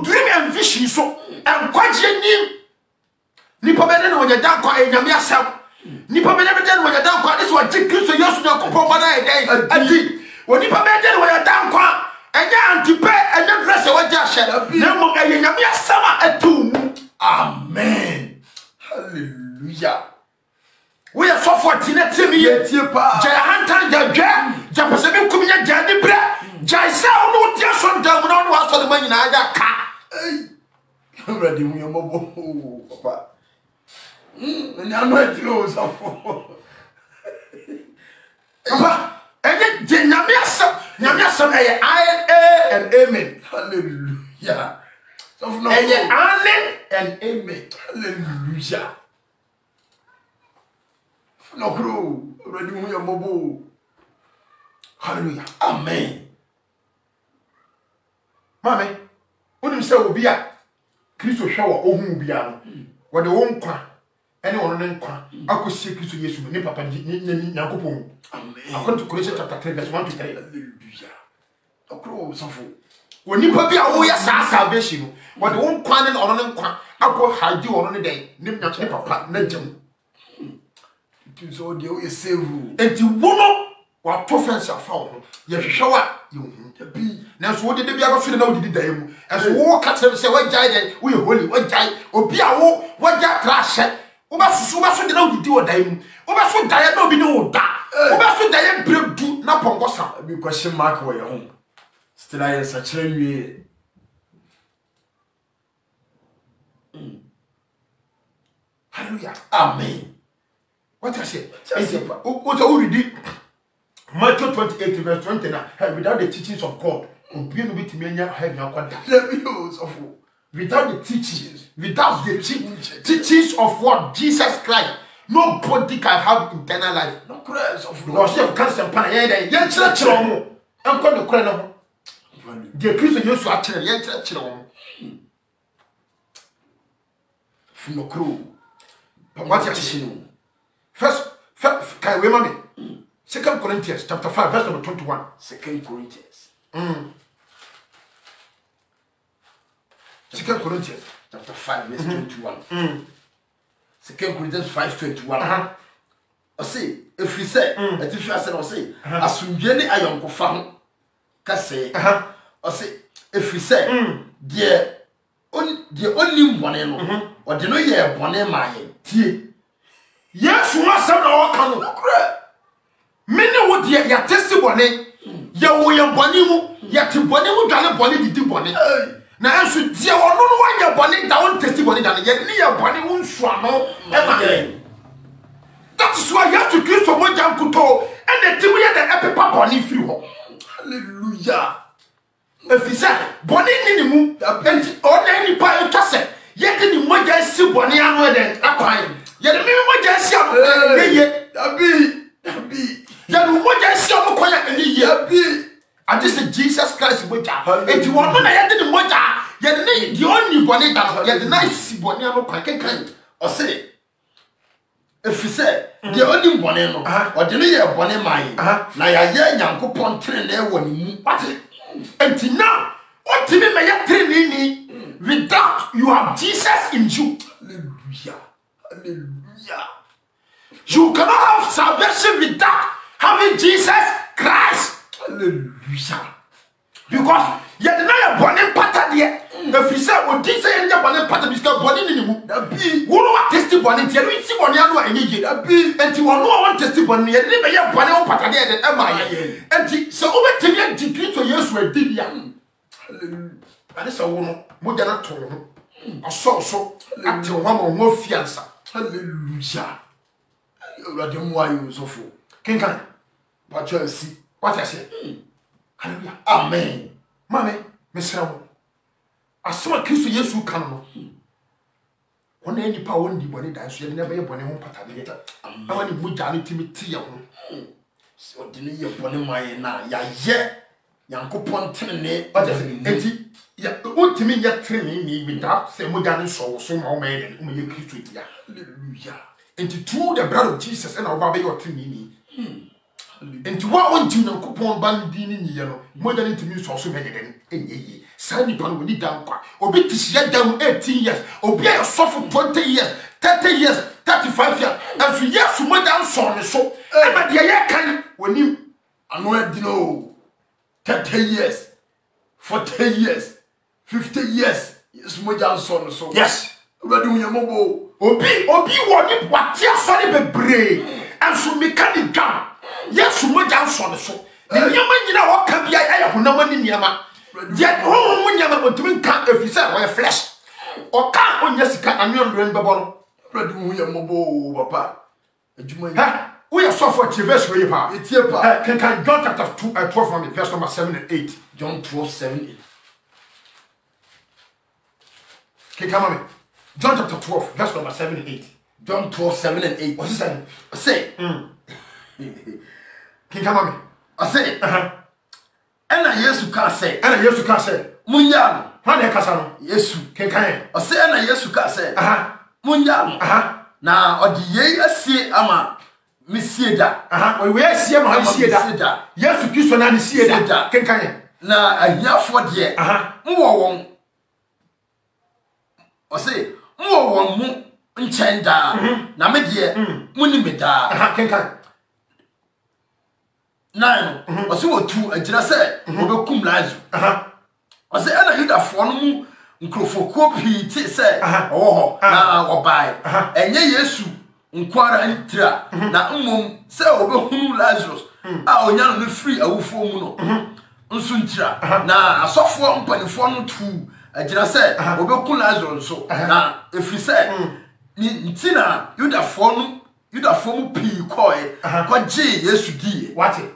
dream and vision so? And quite your name. Nipa better when you're down quiet and yourself. Nipa better when you're down quiet. This was Jim Christo, yes, no compound a day. And deep. When Nipa better when you're down quiet and you're anti-pay and you're dressed what you said. No more than your summer at 2. Amen. Hallelujah. We are so fortunate to be a Jahantan, Japasabi coming at Jandy Bra, Jaisa, no tears from down on was for the money in either car. Ready, we are mobile, Papa. And I'm not close. Papa, and then Yamiasa, I and amen. Hallelujah. Amen and amen. Hallelujah. No crow, ready we are mobile. Hallelujah. Amen. Mammy, when you say will be a Christo shower, oh, who be a what the won't cry. Anyone in cry. I could see Christo Yesu, Nipapa, Nakopo. Amen. According to Colossians chapter 3, verse 1 to 3. Hallelujah. No crow, suffer. When you put your way as salvation, what the won't cry and on cry, I go hide you on the day, Nipapa, Najam. So the way save and you won't what prophets are found. Yes, shower you be. Now, so what did they be able to know the day? As we walk at them, say, what giant, we holy, what giant, or be a walk, what giant trash, over so much to know the deal of them, over so diet no be no that, over so diet break do not pongosa. Be question mark where your home. Still, I am such a way. Hallelujah. Amen. What I say? What I read Matthew 28 verse 20 now. Without the teachings of God, without the teachings, without the teachings of what Jesus Christ, nobody can have eternal life. No grace of because you can't stand. Yen chira mo. Enko no kure no. The Christ Yesu a chira yen chira mo. No crow. What you say? First, can we remember? 2 Corinthians chapter 5, verse number 21. 2 Corinthians. 2 Corinthians chapter 5, verse 21. 2 Corinthians 5:21. I say, if we say, if you say, I say, as soon as I am go found, can say, I say, if we say, the only one, or the no year one, my tea. Yes, you must have no can. Many would hear your testimony. You will your bonny, yet to bonny would gather bonny to bonny. Now, I should see or no one your bonny down testimony than yet near bonny won't swallow. That is why you have to give so much uncle and the thing we had the epic bonny through. Hallelujah. efisa boni ni mu enti ona nipa etwase ye de ni moja si boni anu de akwan ye de mi moja si akwan ye Abi. ye de moja si akwan ye Abi. I just say Jesus Christ moja enti won na ye de ni moja ye de ni the only boni da ye de na si boni anu kwan kenkan O say efise de oni boni no o de ne ye boni mai na ya ye Nyankopon tene na e woni mu pati enti now what me me ya training without you have Jesus in you. Hallelujah. Hallelujah. You cannot have salvation without having Jesus Christ. Hallelujah. Because you deny a bonnet patter there. If you say, well, this is a bonnet patter because bonnet in the moon. Who want testimony? You see one year and you get and you want testimony. You never have bonnet patter there. Am I? And so over to me and decree to you, were did young. And it's a woman more than a toll. I saw so until one or more fianza. Hallelujah. You are the more you so full. King can. But you see What I say? Hallelujah. Amen. Mommy, Miss Ramon. I saw a kiss to yes who come. One any power in the body that you never born home patanator. I want to put down intimate. So didn't you born my na ya ye Nyankopon tene What I say? Yeah, what to me yet training me without say modern soul, so more made and only a Christian. Hallelujah. And to through the blood of Jesus and our baby or training me. And to what one to know coupon bandini yellow, more than into me so many than any Sandy Pan will need down quite, or be to shut down 18 years, or be a soft 20 years, 30 years, 35 years, and for years to more down son so. But the year can when you I know you know 30 years, 40 years, 50 years, yes, more than son so. yes. We're doing your mobile. Obi what ya sorry be brave and so me can down. Yes, so much down son so. The yaman you know what can be I have no money yama. Yet home yama but doing can't if you say or flesh. Or can't on yes can and you're doing babble. We're doing your mobile, papa. We are software to verse where you are. It's your pa. Can John chapter 12 from me, verse number 7 and 8. John 12:7. Can come on. John chapter 12, verse number 7 and 8. John 12:7 and 8. What's he saying? Say. Can come on. I say. And I yes can say. And I used to can say. Munyam. When they casano. Yes. Can come. I say and I yes can say. Munyam. Na odi ye asie ama misieda. We see him how see that. Yes, to kiss on and see that. Can come. Na ahiafo de. Mo won. I say mo won mu nchenda. Na me de muni me da. Can come. Nine. I say what two agina say. Obekum lazu. I say ana yuda fo no mu nkrofoko pii ti say oho na obai. Enye Yesu nkwara ntira na mmom say obehunu Lazarus a onya no free awufo mu no. Nso ntira na asofo mpanifo no tu agina say obekun Lazarus so na efri say ni ntina yuda fo mu pii koi ko je Yesu die. What it?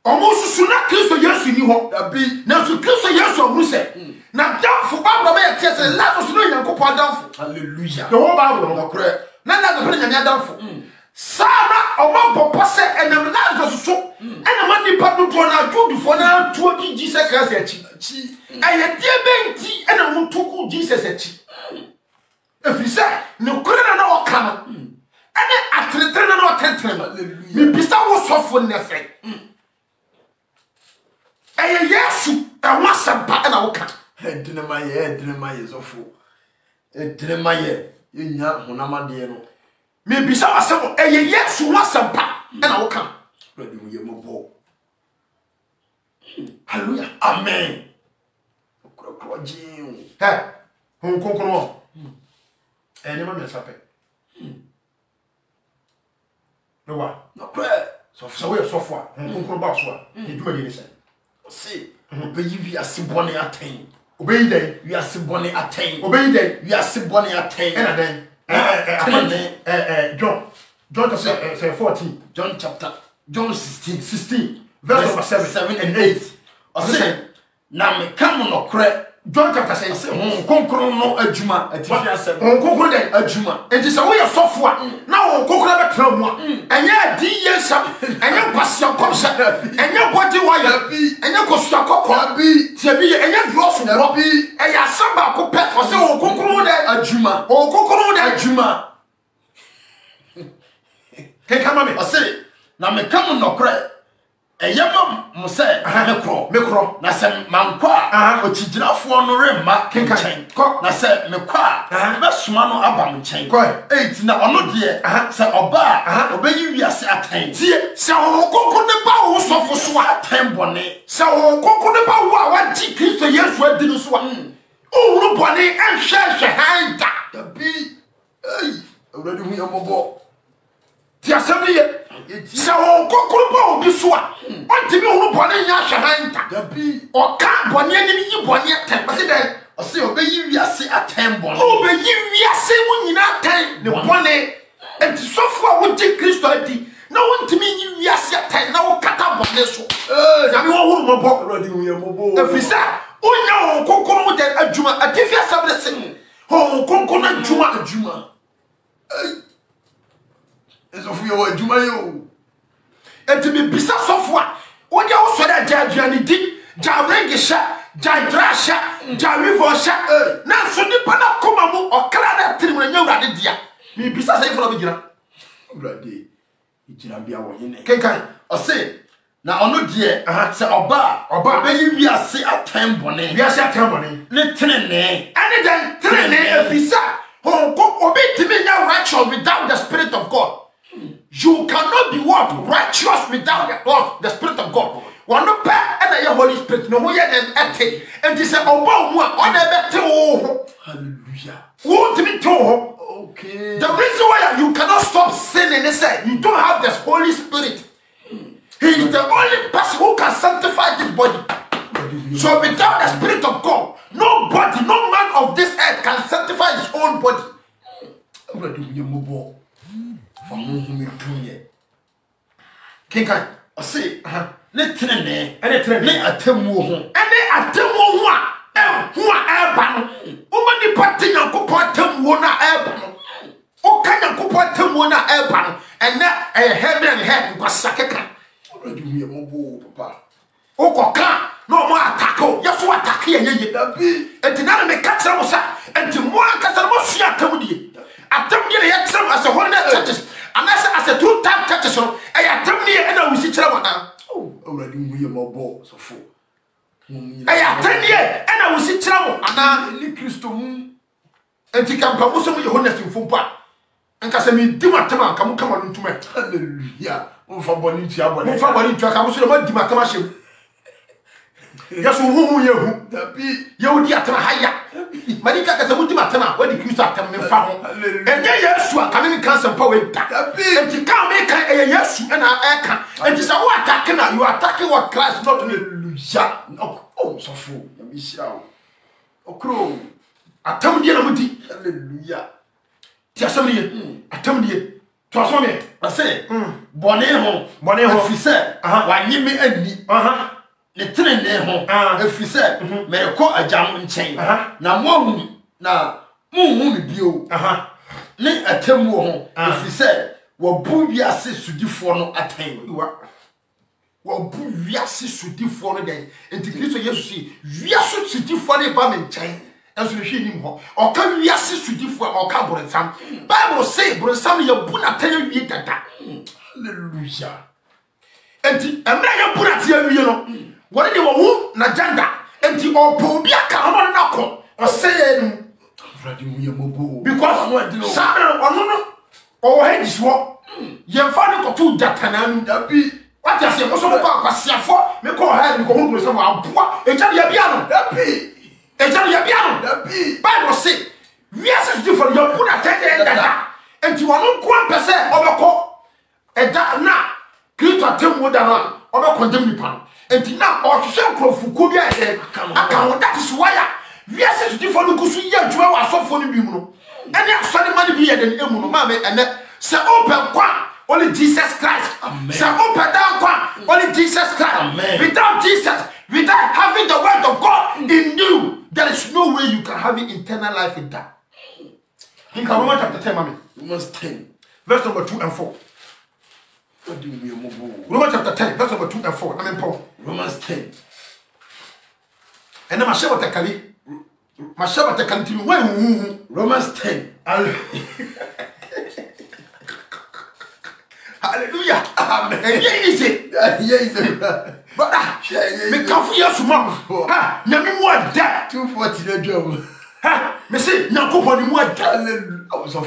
Almost soon Christ yes in you Abi now to Christ yes who say now down for Bible by a test Lazarus no Yankopon down for hallelujah the whole Bible no correct na na go pray down for Sarah omo papa say and Lazarus so and man ni pa do na do for na to Jesus Christ echi aye die benti and mo to Jesus echi if you say no kura na o kana and atretre na o tetre me bisa wo sofo ne fe aye Yesu e wasampa na wo ka edinemaye zofo edinemaye yenya honamade no me bisa wasamo aye Yesu wasampa na wo ka ready mu ye mobo hallelujah amen okro jin hon konkoro ene ma me sape no wa no pray so we sofo hon konkoro ba so a eduma de ni say see obeyi wi asebone aten obeyi dey wi asebone aten obeyi dey wi asebone aten na den John chapter 14 John 16 verse number 7 and 8 ɔse na meka mo nokore John chapter 6 konkron no adwuma atifi asem konkron den adwuma enti se wo ye sofo a na wo konkron betra mu a enye adi yensam enye kwasia komsha enye body wire enye kosua kokko bi tie bi enye drofu wo bi eya samba ko pe o se wo konkron den adwuma wo konkron den adwuma ke kama me ɔse na meka mo nokore eyama mo se mekro na se mankwa okigyinafoɔ no remma kenkan na se mekwa besoma no aba mo nkyɛn eti na ɔno de se ɔba obeyi wiase atan tie se wo kokko ne ba wo sofo so atan bɔne se wo kokko ne ba wo a wanti Kristo Yesu adi no so a owuru bɔne enhwehwe handa da bi awurade hu yɛmɔbɔ ti asɛm ye se wo kokko ba obi so a wanti bi owuru bɔne nya hwe handa da bi ɔka bɔne ani yi bɔne atan basi den ɔse obeyi wiase atan bɔne obeyi wiase mu nyina atan ne bɔne enti sofo a wogye Kristo adi na wontimi yi wiase atan na wo kata bɔne so nyame wo huru mɔbɔ awurade hu yɛmɔbɔ efisa onya wo kokko no de adwuma atifi asɛm de sen ho kokko no adwuma ezofu yɛ wɔ adwuma yɛ o enti bi bisa sofo a wogye wo sɔre agya aduane di gya rengi hyɛ gya dra hyɛ gya wivo hyɛ na so nipa na koma mu ɔkra na tirim na nya wurade dia mi bisa sɛ ifo na bigyina awurade igyina bia wɔ hene kenkan ɔse na ɔno deɛ sɛ ɔba bɛyi wiase atan bɔne wiase atan bɔne ne tenene ɛne den tenene efisa obi timi nya righteous without the spirit of God. You cannot be what? Righteous without the spirit of God. One no pa and the Holy Spirit no ye dem ete and this obo mu a on ebe te wo. Hallelujah. Won't me to okay. The reason why you cannot stop sinning is that you don't have the Holy Spirit. He is the only person who can sanctify this body. So without the Spirit of God, nobody, no man of this earth can sanctify his own body. Kinkai, I say, ne tenene, ene tenene, ne atemu ho, ene atemu ho a eba no. Uma ni pati Nyankopɔ atemu na eba no. O ka Nyankopɔ atemu na eba no. Ene heaven and hell nkwasa keka. Already we are papa. O ko ka no mo attack o. Yeso attack ye Da bi, enti na me ka tira mo sa, enti mo ankasa mo sua atemu die. Atemu die ye tira as a holiness churches. And as a two-time churches, I attempt me and we see Charawana. Oh, already we are more so full. I attend here and I will see trouble. And I Ni Christo and you can propose some of your honest in Fumpa. And Casami Dimatama come on to me. Hallelujah. For Bonitia, But for what you talk, I was about Dimatama. Yes, who you da bi, you diatama haya. Manika Casamudimatama, when the Christ at me found. And yes, you are coming cancer power. da bi, And you can't make a yes and I can. And it's a what attacking you are attacking what Christ not me. hallelujah. Oh, so full. Ya mi shao. Okro. Atam dia na mudi. Hallelujah. Ti asam ni. Atam dia. To asam me. I say, bone ho fi se, wa nyime ani. Ne tenene ho efi se me rekɔ agam nkyɛn na mo hu na mo hu me bio ne atemu ho efi se wo bu wiase sudifo no atan Wo bu wiase sudifo no den. Enti Kristo Yesu si wiase sudifo ne ba me nkyɛn. Enso ne hwe nim ho. Oka wiase sudifo a oka borensam. Bible say borensam ye bu na tan wie dada. hallelujah. Enti emra ye bu na tan wie no. What they were na janda enti opo bi aka hono na ko oseye nu Already we are more because sabe ono no o hedis wo ye fa ne ko tu datana da bi, what you say mo so ko akwasiafo me ko ha me ko hu so aboa eja ya bia no da bi, eja ya bia no da bi. Bible say we are different you put attend dada enti wono ko ampese obeko eja na Kristo atemu da na obeko dem nipa enti na ohwehwe nkrofukwo bi aka that is why we are set to different kusu ye adwuma wa asofo no bi mu no ene asode ma ne bi ye den emu no ma me ene se open kwa only Jesus Christ. So open down, only Jesus Christ. Without Jesus, without having the word of God in you, there is no way you can have eternal life in that. In Romans chapter 10, mommy. Romans 10. Verse number 2 and 4. What do you mean? Romans chapter 10, verse number 2 and 4. I mean, Paul. Romans 10. And then my shepherd take Kali. My shepherd take Kali to me. Romans 10. Hallelujah. Amen. Yeah, easy. But me come for you tomorrow. Ha, nyame mo ada 240 the drum. Ha, me say nyankopon ni mo ada.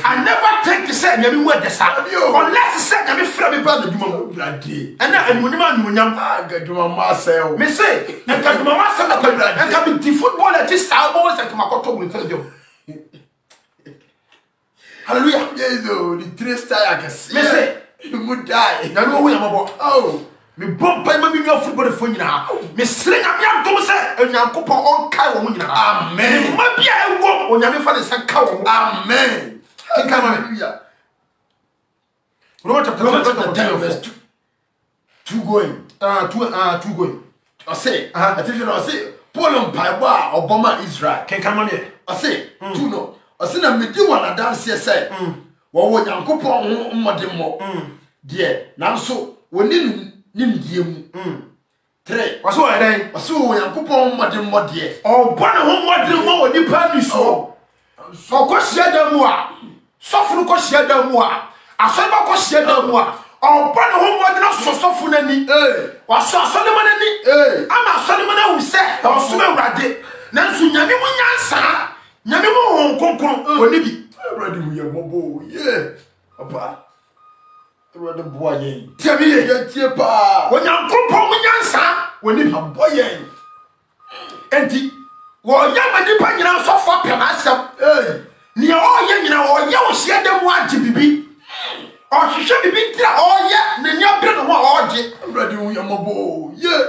I never take to say nyame mo ada sa. Unless say nyame fra me ba na dwuma mo brade. And na animonyam animonyam agaduma ma say. Me say agaduma ma say na brade. And can be the footballer just how boys that come to go stadium. Hallelujah. Yes, the 3 star can see. Me say you would die. Na no we am about. Oh. Me bomb by my new football for you now. Me sling up your door, sir, and your couple on cow. Amen. My beer won't when you find a sack cow. Amen. Hallelujah. Romans chapter 10, verse 2 going. 2 going. I say, I think I say, Paul on Paiwa, Obama, Israel. Can come on here. I say, 2 no. I say, I'm with you on a dance here, say, what would your couple on Mademo? Dear, now so, when you Nimdium 3. What's what I saw your coupon, Madame Modier. Oh, one of more than Pani so. So, Cosia de Moa. Soften Cosia de Moa. A Saba Cosia de Moa. Oh, one of more than so soften any. Or so Solomon any. I'm a Solomon who said, or Suman Radi. Nancy Yami Munyansa. Yami Concon, or Libby. Ready with your mobile, yeah. Papa. The boy, tell me, when you're Yansa, when you have boy, and the well, young and depending on so far, myself, near all young, you know, or young, she had them want to be, or she should be there, or yet, then you're better one, ready with your mobile, yeah,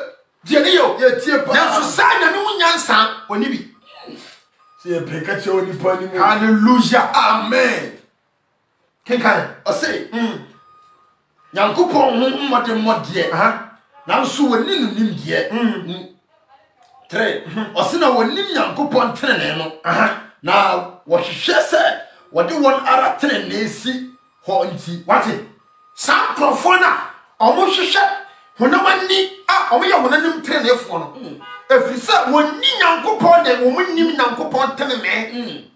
Jenny, now, so sign a new Yansa when you be. See a Pikachu, you pony, hallelujah, amen. Can I say, Yankupon, Madame Modier, now so when you name dear. 3. Or sinner when you Yankupon Treneno. Now, what she said, what do you want other train, see, Haunty? What it? Sam Profona, almost shut. When no one need, or you want to train if one. If you said, when you Yankupon, and woman named Yankupon Trenene,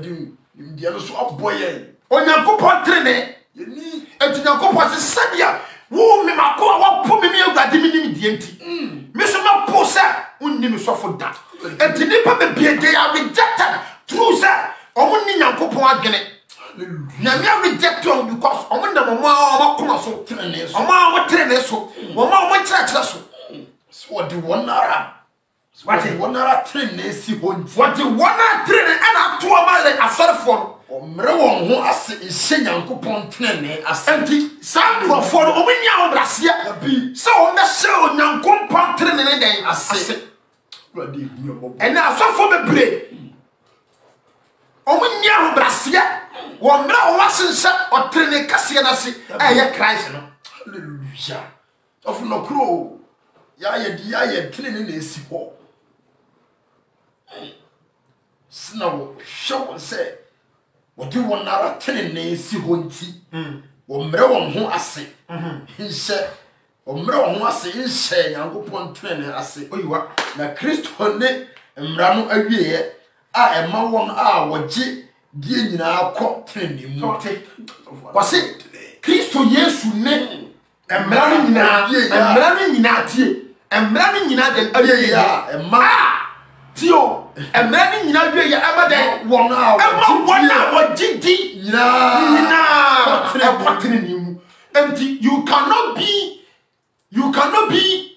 do the other swap boy, or Yankupon Trene. You need a Tinako Sadia. Woo me, my co, put me up that diminished the empty. Mr. Maposa, wouldn't name suffer that. And to nip up the beer, they are rejected. True, sir. I wouldn't need Yanko again. Now, we reject you because I wonder, Mamma, come so trainers, or Mamma trainers, or Mamma church. What do one hour? What do 1 hour trainers? What do 1 hour trainer and up to a mile a sort of phone? Mrewo ho ase ise Yankopon tenene asenti san profo no omunya obrasia bi se o me se o Yankopon tenene den ase radi biombo ena asofo bebre omunya obrasia wo mra o wasense o tenene kase na se eye Christ no hallelujah of no kro ya ye tenene na esi ho sna show say what do you want to tell me? See, Hunty, or Mrewan who I say, he said, or Mrewan who I say, in say, and go upon trainer. I say, oh, you are now Christo ne, and Ramo a year. I am my 1 hour, G, Gin, our court training. Was it Christo, yes, you name, and Marin, and Marin in that year, and Marin in that, and Ma. Tio, and many in a year, ever 1 hour, 1 hour, GD, empty. You cannot be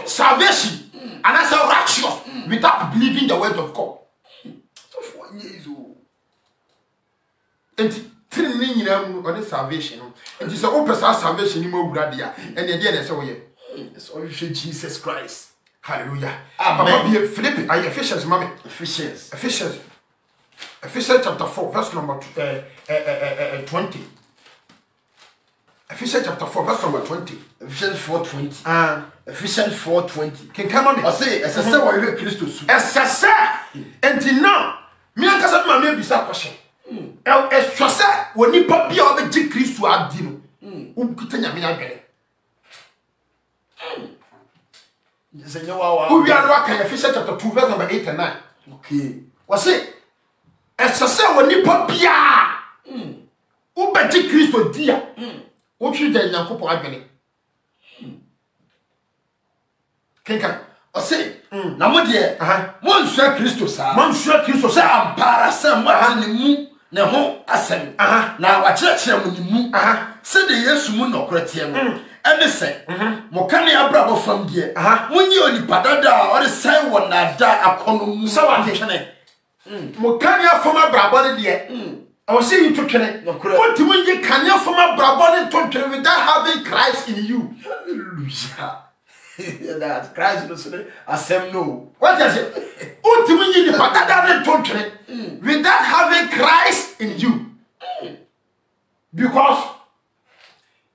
salvation and as a righteous without believing the word of God. So 4 years old. And training on salvation. And it's a open salvation in Mobradia, and the idea that's all here. It's all Jesus Christ. Hallelujah. Amen. Philippians, Ephesians, mommy. Ephesians chapter 4, verse number 20. Ephesians chapter 4 verse number 20. Ephesians 4:20. Ephesians 4:20. Can come on. I say, as I say, what you Christ to As I say, and now, me and Casa may be some question. As you say, when you pop your big Christ to add you, who could tell me again? We are working Ephesians chapter 2 verse number 8 and 9. Okay. What's it? As I say, when you pop ya, who bet Christ to dear, what you then young couple agony. Kenka, I say, now, dear, Monsieur Christus, Monsieur Christus, I'm parasam, what in the moon, no home, assem, now I church him with the moon, said the yes moon or Christian, and they say, Mokani Abrabo from dear, when you only padada or the same one that die upon so I think, Mokania from a brabon dear. I was saying you took it. What do you mean? Can you from a brabon talk without having Christ in you? Hallelujah. That Christ no asem no. What does it? What do you mean? That talk without having Christ in you? Because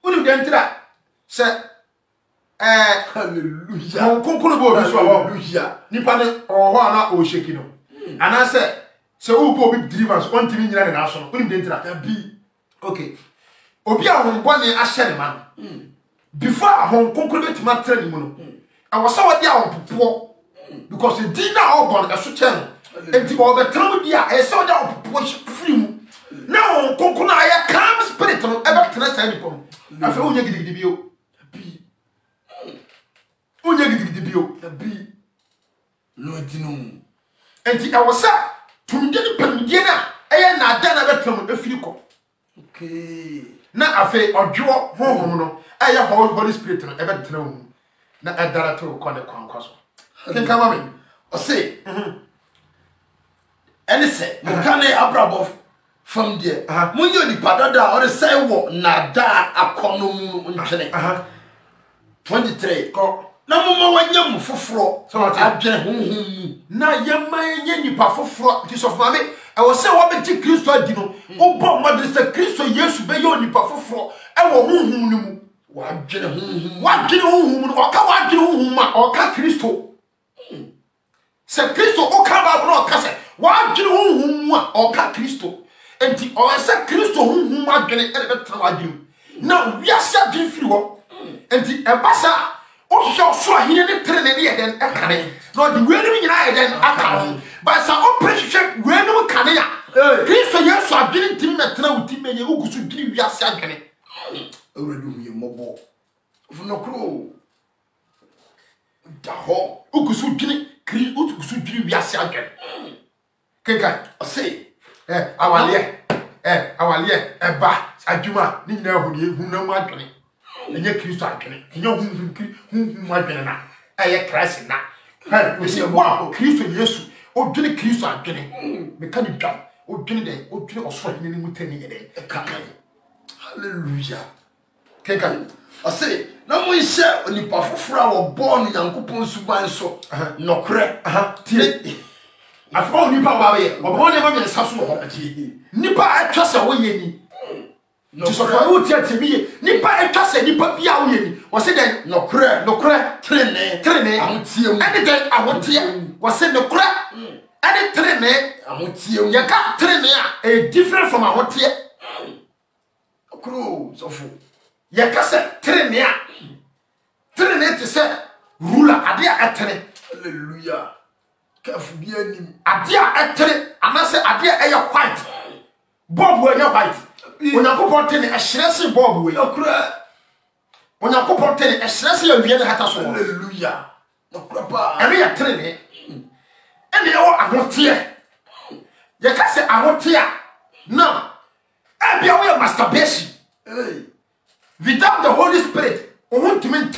what do you enter that? Say, hallelujah. Hallelujah. Nipane or wana o shekino. And I said, so who go big deliverance? One thing in the national. What do you enter? Be okay. Obia on one asher man. Before home concluded my training, I was so down poor because the dinner all born a channel and the other time, I saw down push free. Now, Concuna, calm spirit on ever tennis anyone. I feel you get the view. Who you get the view? Be no, and I was sad to get a pendiana. I am not done a veteran if you go. Okay. Now I feel or draw home. I have Holy Spirit on ever throne. Not a dollar to call the concourse. Can come on. Or say, and say, Mokane Abrabov from there. When you the padada or the same walk, nada a conum 23. No more when you for floor. So I get na yama yenyi pa foforo ti so fama me e wo se wo be ti Kristo adino o bo modere se Kristo Yesu be yo ni pa foforo e wo hunhum ni mu wa dwene hunhum no ka wa dwene hunhum ma o ka Kristo se Kristo o ka ba no ka se wa dwene hunhum ma o ka Kristo enti o se Kristo hunhum ma dwene e be tra wa dwene na wiasa dwene firi wo enti e basa o so so hine ne trene ne yeden e kane no the we no nyina yeden aka but sa o prehwe we no kane ya Kristo Yesu adwene ntimi metra wuti menye ugusu dwene wiase adwene already we mobo no kro da ho ugusu dwene ugusu dwene wiase adwene keka I say awale eba adwuma ni nyina hu ne hu na mu adwene enye Kristo adwene enye hu adwene na eye Christ na we say wow Kristo Yesu o dwene Kristo adwene me ka ni dwa o dwene de o dwene osoro hine ni mutani yede kaka hallelujah keka I say na mo ise onipa foforo wo born Yankopon suban so nokre tie afọ onipa ba be obo ne ma me saso ho nipa atwa se wo ye ni so for wo tie timi nipa atwa se nipa bia wo ye ni wo se den nokre trene ahotie mu ene den ahotie wo se nokre ene trene ahotie mu ye ka trene a different from ahotie kro so fu ye ka se trene te se ruler ade a etere hallelujah kafu bia nim ade a etere anase ade a eye white bob we eye white Onyankopon tene ehyerese bob we okra Onyankopon tene ehyerese ya wie ne hata so hallelujah okra ba ene ya trene ene ya wo ahotie ye ka se ahotie no e bia we masturbation without the Holy Spirit ultimate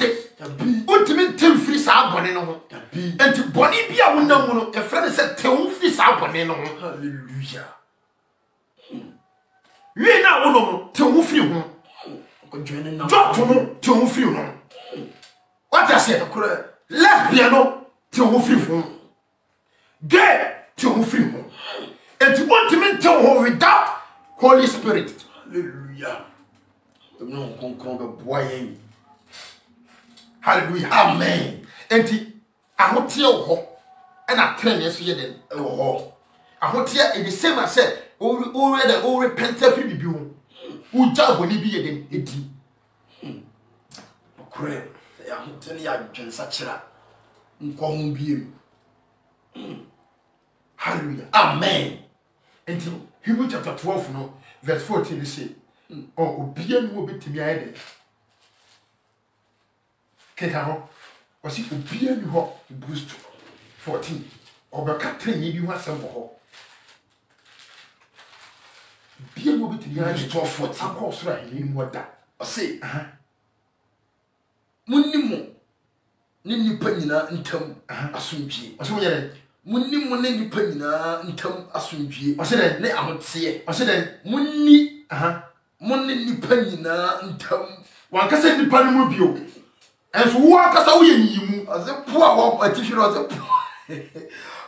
free sa bone no ho enti bone bia wo nam no e frɛ ne sɛ te wo free sa bone no ho hallelujah we na wo no te wo free ho ko dwene na jotto no te wo free no what I say okra lesbian no te wo free ho gay te wo free ho enti ultimate te wo without Holy Spirit hallelujah no konkron be boa yen. Hallelujah. Amen. Enti ahote wo and a train yes ye den wo ahote e the same as say o repent every bibi ho wo ja boni bi ye den edi okre ya ahote ne ya dwensa kira nko ho biem. Hallelujah. Amen. Enti Hebrews chapter 12 no verse 14 say obia no obetimi ayede keka ho wasi obia ni ho Hebrews 14 obeka trenye bi ho asem ho bia no obetimi ayede 14 akọ soro ahini mu oda Ose munnimu ni nipa nyina ntam asomdwie. ose wo yere Munnimu ni nipa nyina ntam asomdwie. ose den Ne ahotie. ose den Munni munni nipa nyina ntam wankasa nipa no mu bio enso wo akasa wo ye nyimu ase po a wo atihiro ase po.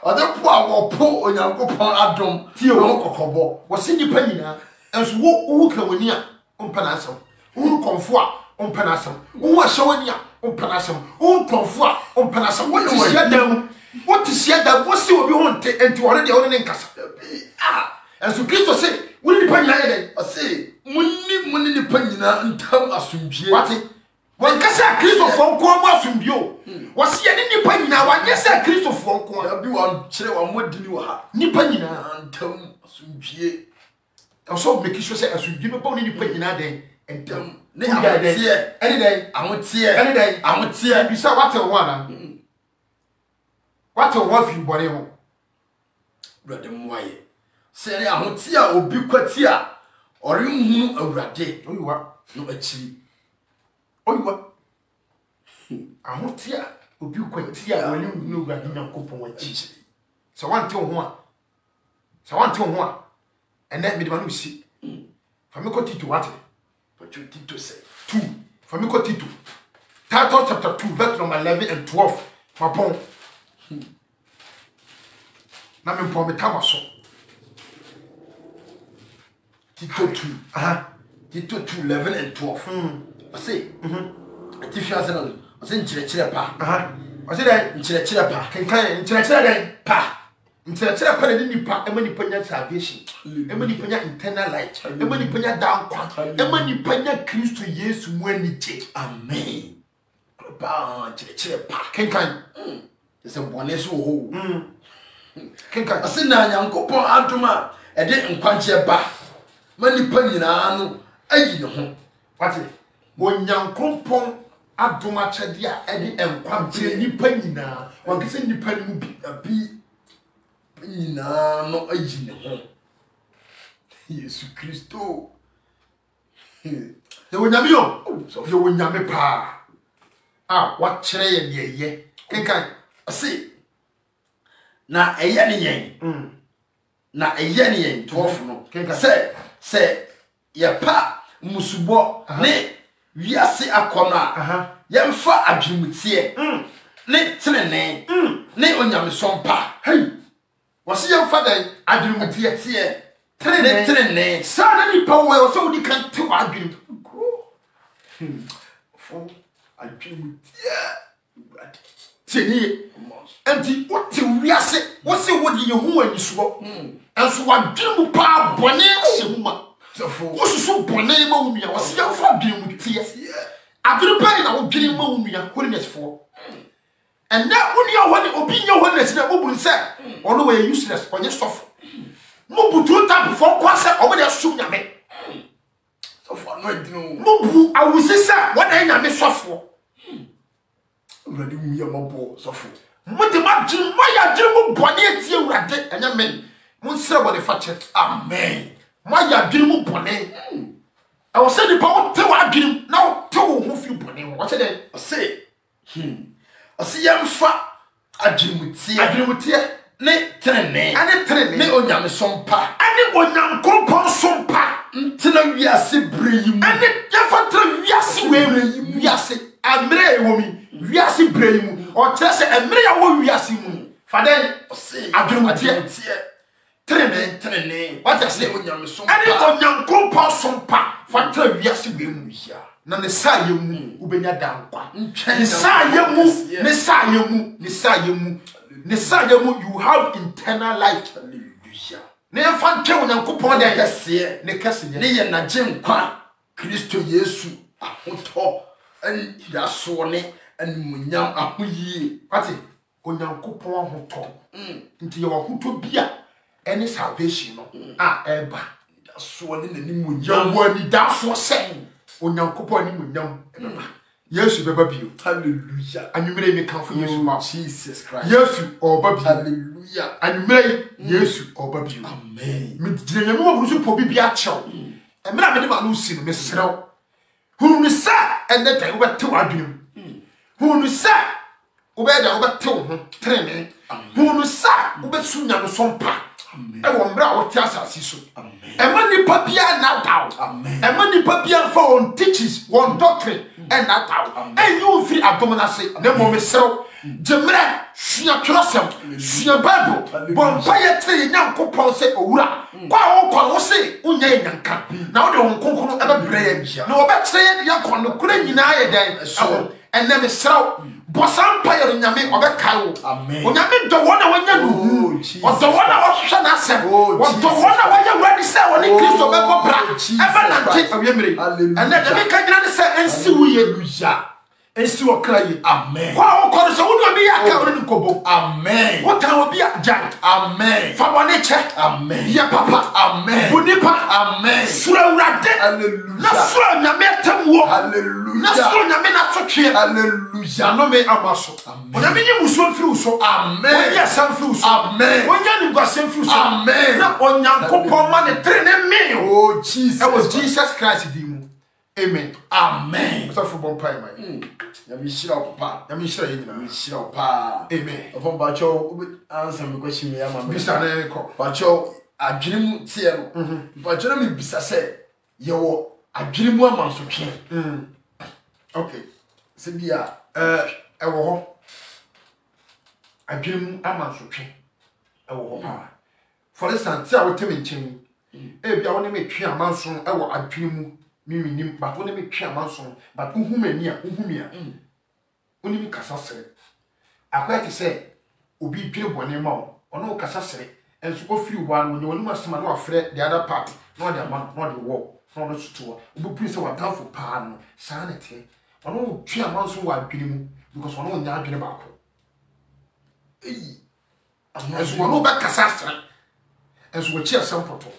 Ade po a wo po onyankopon adom tie wo no kokobo wo se nipa nyina enso wo ka wani a ompa na asem wo konfo a ompa na asem wo ahye wani a ompa na asem wo konfo a ompa na asem wo tisia dam wo tisia dam wo se obi ho nte enti wore de wo ne nkasa enso Kristo se wo nipa nyina ye den ase munni nipa nyina ntam asomdwie. wate wankasa Kristo fo nko mo asomdwo wo se ye ne nipa nyina wanyesa Kristo fo nko Ya bi wan kire wa modini wa ha. nipa nyina Ntam asomdwie. also make sure say asomdwo no ba ni nipa nyina den entam Ne ahotie. any day Ahotie. any day Ahotie. bi sa wate wo ana wate wo fi bore ho Brother Mwaye. Se ne ahotie a obi kwati a ore nhunu awurade oyiwa no achi. oyiwa ahotia obi kwati a woni no gba ni Nyankopon wachi se wante ho a ene me de manu si fa me ko Tito wate But you did to say 2 fa me ko Tito Titus chapter 2 verse number 11 and 12 mapon na me pon me tamaso Tito 2. Tito 2 11 and 12. Say ati fiase no. Ose nchire pa. ose dai Nchire pa. kenkan nkyerɛkyerɛ dai pa nkyerɛkyerɛ pa na nipa ema nipa nya salvation ema nipa nya internal life ema nipa nya dankwa ema nipa nya Kristo Yesu mu anije. Amen. Ba nchire pa. Kenkan Se bone so ho. kenkan Ase na Nyankopon adoma e de nkwanche ba. Ma nipa nyina no ayi ne ho. wate Onyankopon adoma kyɛde a ɛde enkwa kyerɛ nipa nyina wankese nipa no mu bi Nyina no ayi ne ho. Yesu Kristo. ye wonyame yo ye wonyame pa wakyerɛ ye ne ye kenkan Ase na eye ne yen. Na eye ne yen 12 no. Se ye pa musubo ne wiase akona yemfa adwumutie ne tenene ne onyamesompa hey wasi yemfa dai adwumutie tie tenene sa na nipa wo so wodi kan te wa adwum fo adwumutie tini enti wote wiase wose wodi ye hu aniso enso wadwum pa bone hyehuma sofo wosusu bone ma wunua wasi yemfa adwumutie adwupa na wodwiri ma wunua holiness fo and that when you want obi nya holiness na bobun se ono we useless onye sofo mo butu tap for kwase obo de sum nyame sofo no edino mo bu awusisa wona nyame sofo urade mu ye mabo sofo mo de ma djim mo ya djim mo bone etie urade anya men mo nsira bone fache amen mo ya djim mo bone I was saying the power to adwim now to who fi bone what say say Ase yemfa adwumutie ne tenene ane tenene ne onyamesompa ane onyankopon sompa ntena wiase breyimu ane yemfa tra wiase we wiase amre ewomi wiase breyimu o tere se amre ya wo wiase mu faden ase adwumutie trene what I say onyame so ani onyankopon so pa fa tra wiase we mu ya na ne sa ye mu ubenya dankwa ne sa ye mu ne sa ye mu ne sa ye mu ne sa ye mu you have eternal life. Hallelujah. Ne fa ntwe onyankopon de kese ne ye na genkwa Kristo Yesu ahoto an yaso ne animunyam ahoyie ate onyankopon ahoto nti ye wahoto bia any salvation no eba yaso ne nanimunyam wani daso se onyankopon animunyam eba Yesu beba bio. Hallelujah. Anumere me kan for Yesu ma Jesus Christ. Yesu oba bio. Hallelujah. Anumere Yesu oba bio. Amen. Me dire nyame wo burusu po bibia chew. Emra me de ma no si no me serew. Hunu sa ende tan wo bete wadwem. Hunu sa wo be da wo bete wo ho trene. Hunu sa wo be su nya no sompa. Amen. E wo mra wo ti asasi so. Amen. Ema nipa bia na daw. Amen. Ema nipa bia for on teaches one doctrine and na daw. And you free abdominase na mo me serew. Jemra sua trosem sua bible bon paye tre nyankopon se owura kwa wo kwa wo se unya nyanka na wo de won konkon aba breye na wo be tre yakon no kura nyina ye den so enne me serew bosam paye nyame obekai wo onyame do wona wanya no o do wona wo hwe na asem o do wona wanya wadi se woni Kristo be bo bra ebe na nti awemre enne de me ka nyina ne se ensi wo ye luja ensi wo kraye amen kwa wo ko so wo bi ya ka woni kobo amen wo ta wo bi ya jan amen fa bone che amen ya papa amen bonipa amen sura urade hallelujah na sura nyame tamwo hallelujah na sura nyame na sotwe hallelujah no me amaso onyame yi muso firi so amen wonya san firi so amen wonya ni gwasem firi so amen na onyankopon ma ne tre ne me oh Jesus it was Jesus Christ di mu amen amen so for bon pai mai yami shira papa yami shira yina yami shira papa amen upon bacho answer me question me ama bisa na ko bacho adwene tie no bacho na me bisa se ye wo adwene mu amansotwe okay se bia ewo ho adwene mu amansotwe ewo ho pa for instance a wotem nchen bia woni me twe amanso ewo adwene mu miminim but woni me twe amanso but uhumani a uhumia woni me kasa sere akwati se obi dwene bone ma ono kasa sere enso ofiri wo anu woni masema na wafre the other part no the man no the war no sutuwa obi prise wa dafo pa no sanete ono twe amanso wa adwene mu because ono nya adwene ba ko enso ono ba kasa sere enso wo chi asampoto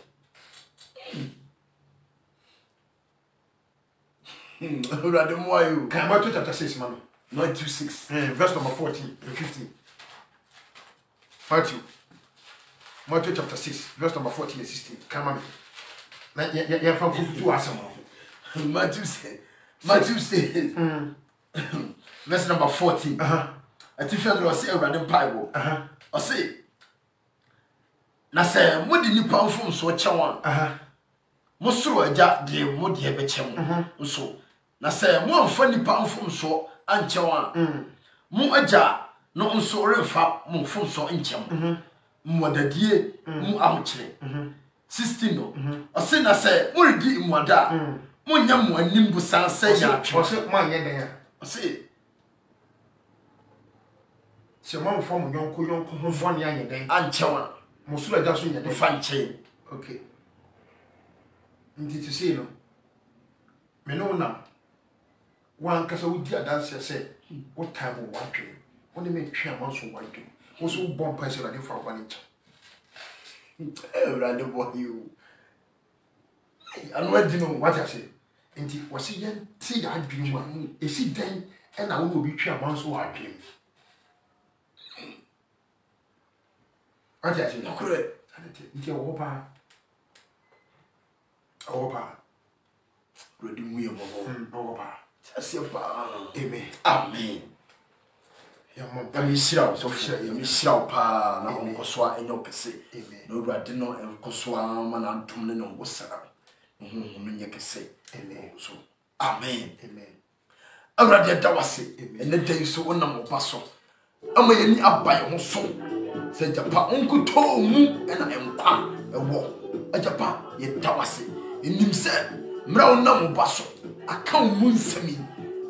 Urade moyo. Can Matthew chapter 6, man? Matthew 6. Verse number 14 and 15. Matthew chapter 6, verse number 14 and 16. Come on. You have to ask someone. Matthew 6. Verse number 14. I think you will say Urade Bible. I say, na say, what did you pound from so chawan? Mosro aja de mo de bechem so na say mo amfa nipa mfom so anchewa mo aja no nso refa mo mfom so nchem mo dadie mo ahochire 16 no ose na say mo redi moda mo nya mo anim busan say ya atwe ose mo anye den ya ose se mo mfom yonko ho fo ne anye den anchewa mo suro aja so nye den fa nche okay to say no me no na wan kasa wudi adanse say what time wo wadwe woni me twa manso wadwe wo so bomb pass ra de fa kwa ncha Urade boyo anu adi no what I say nti wo se yen ti ya adwene mu esi den e na wo obi twa manso wadwe what I say no kure nti wo pa Opa. Ready we Opa. Tasiapa. Amen. Amen. Ya mo ba mi shira so shira ya mi shira pa na ho kosoa enyo kese. Amen. No Urade no enkosoa ma na dum ne no ngosara. No nye kese. Amen. So amen. Amen. Urade da wase. Ene dai so wonam oba so. Ama yeni abai ho so. se japa onko to mu na enkwa ewo ajapa ye dawase enim se mra wona mo baso aka mu nsami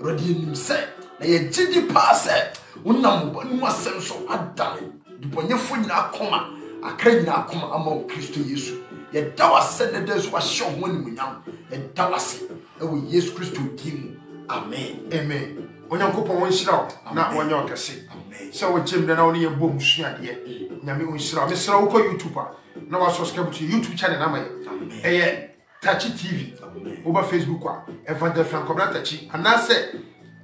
rodi enim se na ye gidi pa se wona mo ba nu asem so adane dibonyefo nyina akoma akra nyina akoma ama Kristo Yesu ye dawase na deso ahye ho animunyam ye dawase ewo Yesu Kristo dimu amen amen onyankopon won shira na wonya okese amen so wo gym na woni ye bom suade nyame won shira me shira wo ko YouTube na wa subscribe to YouTube channel na maye eye Tachi TV wo ba Facebook kwa Evangelist Franco Bra Tachi anase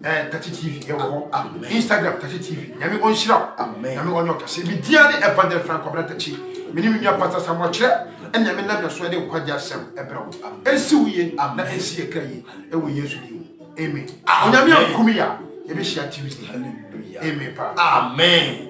Tachi TV e wo Instagram Tachi TV nyame won shira nyame wonya okese bi dia ne Evangelist Franco Bra Tachi mini mi pastor Samuel kire enya me na so de kwaje asem ebrewo ensi wuye na ensi ye kraye e wo Yesu di amen onyame akumi ya ebe shia Tuesday hallelujah amen pa amen.